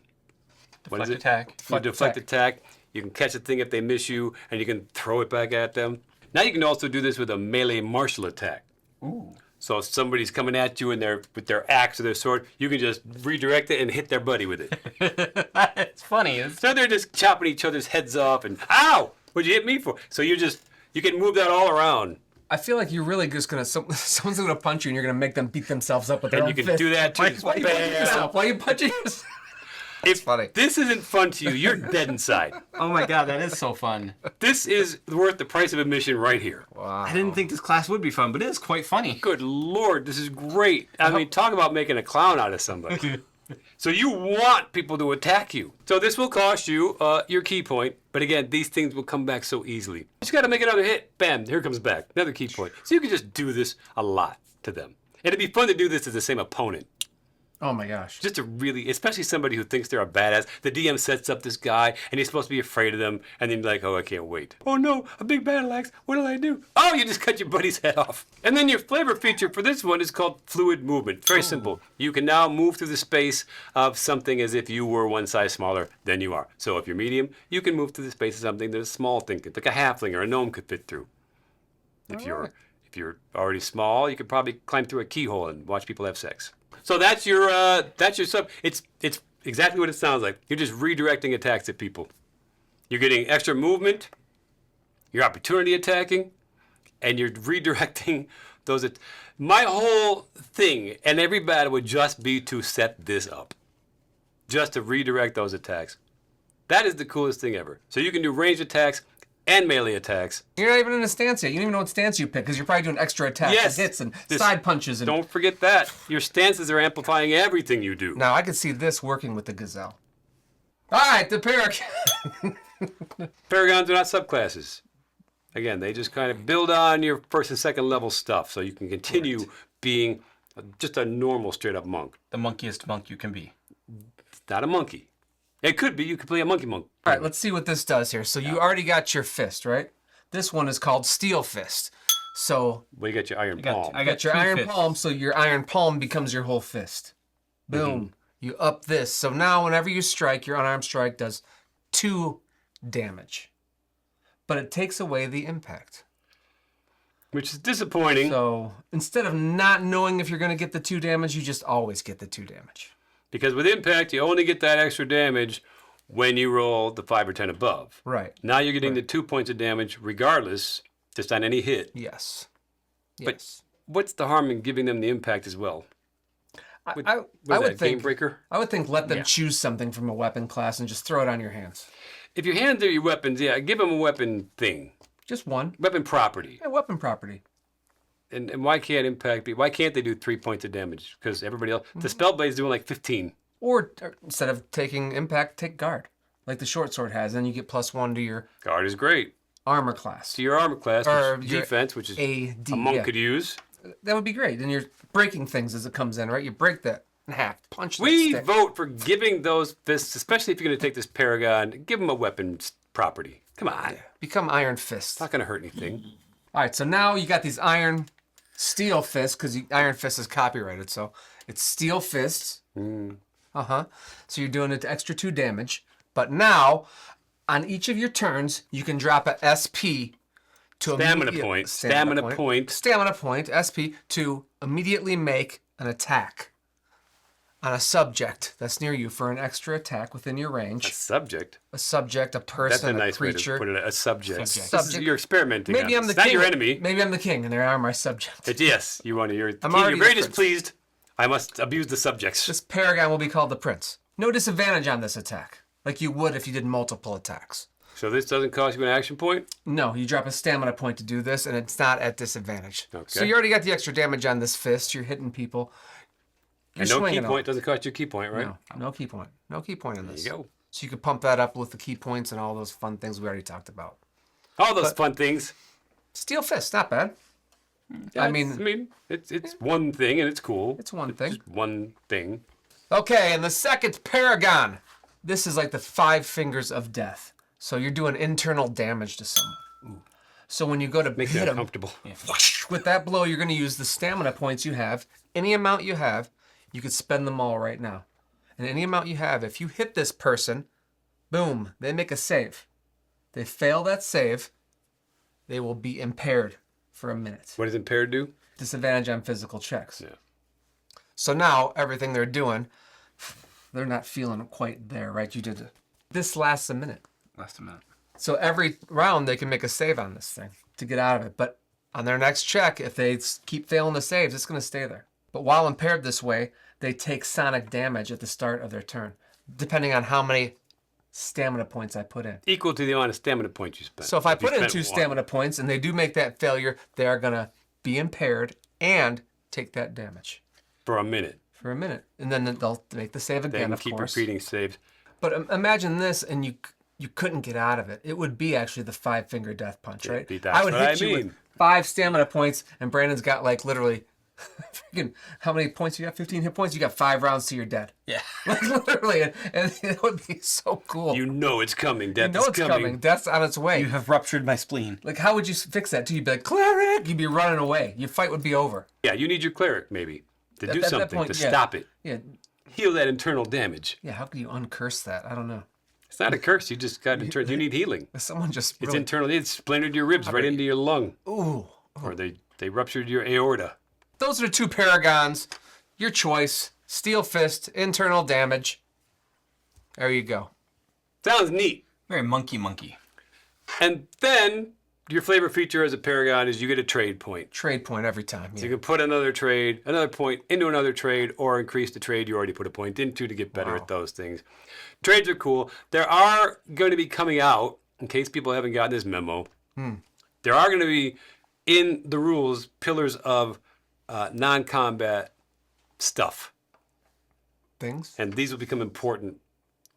Speaker 2: What is
Speaker 1: Deflect
Speaker 2: it?
Speaker 1: attack.
Speaker 2: Your deflect attack. You can catch a thing if they miss you, and you can throw it back at them. Now you can also do this with a melee martial attack.
Speaker 1: Ooh.
Speaker 2: So if somebody's coming at you with their axe or their sword, you can just redirect it and hit their buddy with it.
Speaker 1: It's funny.
Speaker 2: So they're just chopping each other's heads off and, ow! What'd you hit me for? So you can move that all around.
Speaker 3: I feel like you're really just gonna someone's gonna punch you and you're gonna make them beat themselves up with their
Speaker 2: And
Speaker 3: own
Speaker 2: you can
Speaker 3: fist.
Speaker 2: do that too.
Speaker 3: Why
Speaker 2: Just
Speaker 3: are you punching
Speaker 2: bam.
Speaker 3: yourself? Why are you punching yourself?
Speaker 2: If
Speaker 3: funny.
Speaker 2: this isn't fun to you, you're dead inside.
Speaker 1: Oh my god, that is so fun.
Speaker 2: This is worth the price of admission right here.
Speaker 3: Wow.
Speaker 1: I didn't think this class would be fun, but it is quite funny.
Speaker 2: Good Lord, this is great. I mean, talk about making a clown out of somebody. So you want people to attack you. So this will cost you your key point. But again, these things will come back so easily. You just got to make another hit. Bam, here it comes back. Another key point. So you can just do this a lot to them. And it'd be fun to do this to the same opponent.
Speaker 3: Oh my gosh.
Speaker 2: Just to really, especially somebody who thinks they're a badass. The DM sets up this guy, and he's supposed to be afraid of them, and then you're like, oh, I can't wait. Oh no, a big battle axe. What did I do? Oh, you just cut your buddy's head off. And then your flavor feature for this one is called fluid movement. Very simple. You can now move through the space of something as if you were one size smaller than you are. So if you're medium, you can move through the space of something that a small thing, like a halfling or a gnome could fit through. If you're already small, you could probably climb through a keyhole and watch people have sex. So that's your sub. It's exactly what it sounds like. You're just redirecting attacks at people. You're getting extra movement. You're opportunity attacking, and you're redirecting those. My whole thing and every battle would just be to set this up, just to redirect those attacks. That is the coolest thing ever. So you can do ranged attacks and melee attacks.
Speaker 3: You're not even in a stance yet. You don't even know what stance you pick because you're probably doing extra attacks
Speaker 2: Yes.
Speaker 3: and hits and
Speaker 2: This-
Speaker 3: side punches. And
Speaker 2: Don't forget that. Your stances are amplifying everything you do.
Speaker 3: now I could see this working with the gazelle. All right, the Paragon.
Speaker 2: Paragons are not subclasses. Again, they just kind of build on your first and second level stuff so you can continue being just a normal straight up monk.
Speaker 1: The monkiest monk you can be.
Speaker 2: It's not a monkey. It could be. You could play a monkey monk.
Speaker 3: All right, let's see what this does here. So you already got your fist, right? This one is called Steel Fist. So
Speaker 2: Well, you got your iron
Speaker 1: got-
Speaker 2: palm.
Speaker 1: I
Speaker 3: you got your
Speaker 1: two
Speaker 3: iron
Speaker 1: fists.
Speaker 3: palm, so your iron palm becomes your whole fist. Boom. You up this. So now whenever you strike, your unarmed strike does 2 damage. But it takes away the impact.
Speaker 2: Which is disappointing
Speaker 3: So instead of not knowing if you're going to get the 2 damage, you just always get the 2 damage.
Speaker 2: because with impact, you only get that extra damage when you roll the 5 or 10 above.
Speaker 3: Right.
Speaker 2: Now you're getting the 2 points of damage regardless, just on any hit.
Speaker 3: Yes.
Speaker 2: But
Speaker 3: Yes.
Speaker 2: what's the harm in giving them the impact as well?
Speaker 3: I
Speaker 2: What
Speaker 3: would
Speaker 2: is that, game
Speaker 3: think
Speaker 2: breaker?
Speaker 3: I would think let them
Speaker 1: Yeah.
Speaker 3: choose something from a weapon class and just throw it on your hands.
Speaker 2: If your hands are your weapons, yeah, give them a weapon thing.
Speaker 3: Just one.
Speaker 2: Weapon property.
Speaker 3: Yeah, weapon property.
Speaker 2: And why can't impact be? Why can't they do 3 points of damage? Because everybody else, the spellblade's doing like 15.
Speaker 3: Or instead of taking impact, take guard, like the short sword has. Then you get +1 to your
Speaker 2: Guard is great.
Speaker 3: armor class.
Speaker 2: To your armor class,
Speaker 3: Or
Speaker 2: which
Speaker 3: your
Speaker 2: defense, which is
Speaker 3: AD.
Speaker 2: a monk
Speaker 3: yeah.
Speaker 2: could use.
Speaker 3: That would be great. And you're breaking things as it comes in, right? You break that in half, punch that
Speaker 2: We
Speaker 3: stick.
Speaker 2: vote for giving those fists, especially if you're going to take this Paragon, give them a weapon property. Come on.
Speaker 3: Become Iron Fist.
Speaker 2: It's not going to hurt anything.
Speaker 3: All right, so now you got these Iron Steel Fists, because Iron Fist is copyrighted, so it's Steel Fists. So you're doing it to extra 2 damage. But now, on each of your turns, you can drop a SP to
Speaker 2: Stamina
Speaker 3: immediate-
Speaker 2: point.
Speaker 3: Stamina
Speaker 2: Stamina
Speaker 3: point, SP, to immediately make an attack on a subject that's near you for an extra attack within your range.
Speaker 2: Subject.
Speaker 3: A subject, a
Speaker 2: That's
Speaker 3: person,
Speaker 2: a nice way
Speaker 3: creature.
Speaker 2: to put it. A subject.
Speaker 1: Subject.
Speaker 2: This is- you're experimenting.
Speaker 3: Maybe
Speaker 2: on
Speaker 3: I'm the
Speaker 2: this.
Speaker 3: king.
Speaker 2: Not your enemy.
Speaker 3: Maybe I'm the king, and they are my subject.
Speaker 2: But yes, you want to. You're king.
Speaker 3: already
Speaker 2: You're very
Speaker 3: the prince.
Speaker 2: displeased. I must abuse the subjects.
Speaker 3: This Paragon will be called the Prince. No disadvantage on this attack, like you would if you did multiple attacks.
Speaker 2: So this doesn't cost you an action point?
Speaker 3: No, you drop a stamina point to do this, and it's not at disadvantage.
Speaker 2: Okay.
Speaker 3: So you already got the extra damage on this fist. You're hitting people. You're
Speaker 2: And no key
Speaker 3: swinging them.
Speaker 2: point doesn't cost you a key point, right?
Speaker 3: No key point. No key point on this.
Speaker 2: There you go.
Speaker 3: So you could pump that up with the key points and all those fun things we already talked about.
Speaker 2: All those fun things.
Speaker 3: Steel fist, not bad.
Speaker 2: Yeah,
Speaker 3: I mean,
Speaker 2: it's one thing and it's cool.
Speaker 3: It's one thing.
Speaker 2: Just one thing.
Speaker 3: Okay, and the second Paragon. This is like the 5 fingers of death. So you're doing internal damage to someone. So when you go to
Speaker 2: Makes me
Speaker 3: hit him,
Speaker 2: uncomfortable.
Speaker 3: with that blow, you're going to use the stamina points you have. Any amount you have, you could spend them all right now. And any amount you have, if you hit this person, boom, they make a save. They fail that save, they will be impaired for a minute.
Speaker 2: What does impaired do?
Speaker 3: Disadvantage on physical checks.
Speaker 2: Yeah.
Speaker 3: So now everything they're doing, they're not feeling quite there, right? You did it. This lasts a minute.
Speaker 1: Last a minute.
Speaker 3: So every round they can make a save on this thing to get out of it. But on their next check, if they keep failing the saves, it's going to stay there. But while impaired this way, they take sonic damage at the start of their turn, depending on how many stamina points I put in.
Speaker 2: Equal to the amount of stamina points you spent.
Speaker 3: So if I
Speaker 2: you
Speaker 3: put in
Speaker 2: spent
Speaker 3: 2
Speaker 2: one.
Speaker 3: stamina points and they do make that failure, they are going to be impaired and take that damage
Speaker 2: For a minute.
Speaker 3: for a minute. And then they'll make the save
Speaker 2: They
Speaker 3: again,
Speaker 2: can
Speaker 3: of
Speaker 2: keep
Speaker 3: course.
Speaker 2: repeating saves.
Speaker 3: But imagine this, and you couldn't get out of it. It would be actually the 5-finger death punch, right?
Speaker 2: That's
Speaker 3: I would
Speaker 2: what
Speaker 3: hit
Speaker 2: I
Speaker 3: you
Speaker 2: mean.
Speaker 3: with 5 stamina points, and Brandon's got like literally, freaking, how many points you got? 15 hit points. You got 5 rounds to your dead.
Speaker 1: Yeah.
Speaker 3: Like literally, and it would be so cool.
Speaker 2: You know it's coming. Death
Speaker 3: You know
Speaker 2: is
Speaker 3: it's coming. Death's on its way.
Speaker 1: You have ruptured my spleen.
Speaker 3: Like, how would you fix that? You'd be like, cleric. You'd be running away. Your fight would be over.
Speaker 2: Yeah, you need your cleric maybe to do
Speaker 3: At that
Speaker 2: something
Speaker 3: point,
Speaker 2: to
Speaker 3: yeah.
Speaker 2: stop it.
Speaker 3: Yeah,
Speaker 2: Heal that internal damage.
Speaker 3: yeah. How can you uncurse that? I don't know.
Speaker 2: It's not a curse. You just got internal. You need healing.
Speaker 3: Someone just
Speaker 2: It's
Speaker 3: really,
Speaker 2: internal. It splintered your ribs right into your lung,
Speaker 3: ooh.
Speaker 2: or they ruptured your aorta.
Speaker 3: Those are the 2 paragons. Your choice. Steel fist, internal damage. There you go.
Speaker 2: Sounds neat.
Speaker 1: Very monkey.
Speaker 2: And then your flavor feature as a paragon is you get a trade point.
Speaker 3: Trade point every time.
Speaker 2: So
Speaker 3: Yeah.
Speaker 2: you can put another point into another trade, or increase the trade you already put a point into to get better at those things. Trades are cool. There are going to be coming out, in case people haven't gotten this memo, there are going to be in the rules pillars of non-combat stuff.
Speaker 3: Things.
Speaker 2: And these will become important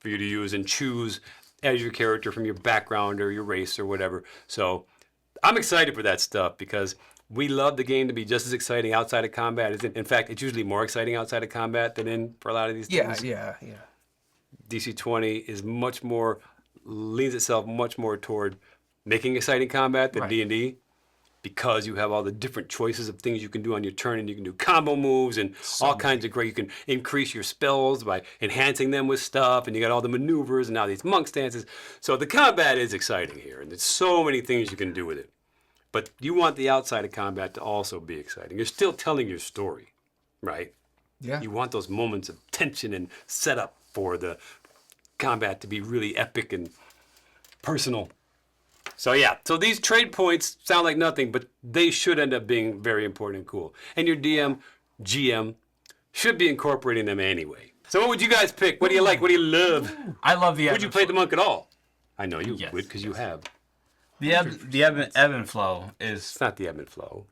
Speaker 2: for you to use and choose as your character from your background or your race or whatever. So I'm excited for that stuff because we love the game to be just as exciting outside of combat. In fact, it's usually more exciting outside of combat than in for a lot of these
Speaker 3: Yeah,
Speaker 2: things.
Speaker 3: yeah.
Speaker 2: DC20 is leans itself much more toward making exciting combat than
Speaker 3: Right.
Speaker 2: D&D because you have all the different choices of things you can do on your turn, and you can do combo moves and all kinds of great. You can increase your spells by enhancing them with stuff, and you got all the maneuvers and now these monk stances. So the combat is exciting here, and there's so many things you can do with it. But you want the outside of combat to also be exciting. You're still telling your story, right?
Speaker 3: Yeah.
Speaker 2: You want those moments of tension and setup for the combat to be really epic and personal. So yeah, so these trade points sound like nothing, but they should end up being very important and cool. And your DM, GM, should be incorporating them anyway. So what would you guys pick? What do you like? What do you love?
Speaker 1: I love the
Speaker 2: Would you play the monk at all? I know you
Speaker 1: Yes.
Speaker 2: would, because you have.
Speaker 1: the ebb and flow is
Speaker 2: It's not the ebb and flow.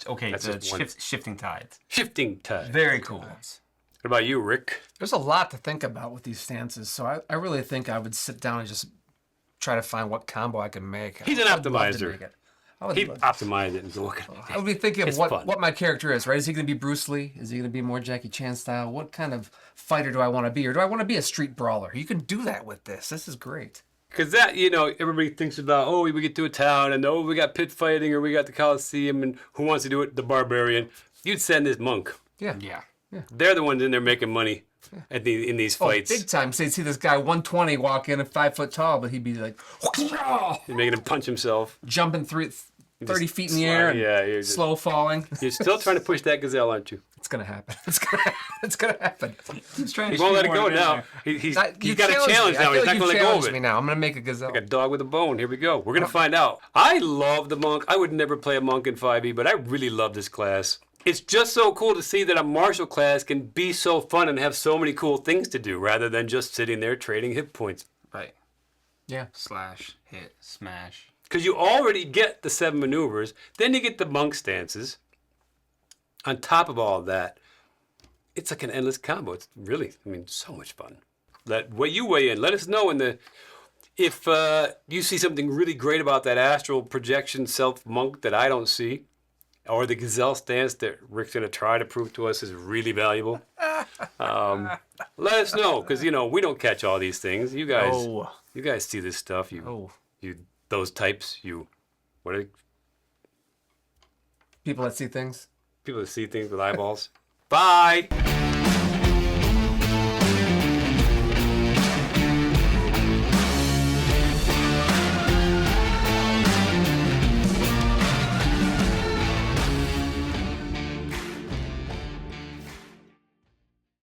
Speaker 1: okay.
Speaker 2: That's
Speaker 1: The
Speaker 2: just one.
Speaker 1: shifting tides.
Speaker 2: Shifting tide.
Speaker 1: Very cool.
Speaker 2: What about you, Rick?
Speaker 3: There's a lot to think about with these stances, so I really think I would sit down and just try to find what combo I can make.
Speaker 2: He's an
Speaker 3: I would love to
Speaker 2: optimizer.
Speaker 3: make it. I would
Speaker 2: He
Speaker 3: love-
Speaker 2: optimized it and so look.
Speaker 3: I would be thinking of
Speaker 2: It's
Speaker 3: what,
Speaker 2: fun.
Speaker 3: what my character is, right? Is he going to be Bruce Lee? Is he going to be more Jackie Chan style? What kind of fighter do I want to be? Or do I want to be a street brawler? You can do that with this. This is great.
Speaker 2: Because that, everybody thinks about, we get to a town and, we got pit fighting or we got the Coliseum and who wants to do it? The barbarian. You'd send this monk.
Speaker 3: Yeah.
Speaker 1: Yeah.
Speaker 2: They're the ones in there making money in these fights.
Speaker 3: Big time. So you'd see this guy 120 walk in at 5 foot tall, but he'd be like
Speaker 2: You're making him punch himself.
Speaker 3: jumping 30 feet in the
Speaker 2: slide,
Speaker 3: air and
Speaker 2: yeah, you're just-
Speaker 3: slow falling.
Speaker 2: You're still trying to push that gazelle, aren't you?
Speaker 3: It's going to happen. It's going to happen. It's going to happen.
Speaker 1: He's trying
Speaker 2: He
Speaker 1: to
Speaker 2: won't let it
Speaker 1: shoot
Speaker 2: go
Speaker 1: more in
Speaker 2: now.
Speaker 1: there.
Speaker 2: He's
Speaker 3: You
Speaker 2: got a
Speaker 3: challenged
Speaker 2: challenge
Speaker 3: me.
Speaker 2: now.
Speaker 3: I
Speaker 2: He's
Speaker 3: feel
Speaker 2: not
Speaker 3: like
Speaker 2: going to
Speaker 3: you
Speaker 2: let go of
Speaker 3: challenged
Speaker 2: it.
Speaker 3: me now. I'm going to make a gazelle.
Speaker 2: Like a dog with a bone. Here we go. We're going to find out. I love the monk. I would never play a monk in 5e, but I really love this class. It's just so cool to see that a martial class can be so fun and have so many cool things to do rather than just sitting there trading hit points.
Speaker 1: Right.
Speaker 3: Yeah.
Speaker 1: Slash, hit, smash.
Speaker 2: Because you already get the 7 maneuvers, then you get the monk stances. On top of all of that, it's like an endless combo. It's really, so much fun. What you weigh in. Let us know if you see something really great about that astral projection self monk that I don't see, or the gazelle stance that Rick's going to try to prove to us is really valuable. Let us know, because we don't catch all these things. You guys see this stuff. You those types. What are they?
Speaker 3: People that see things.
Speaker 2: People that see things with eyeballs. Bye.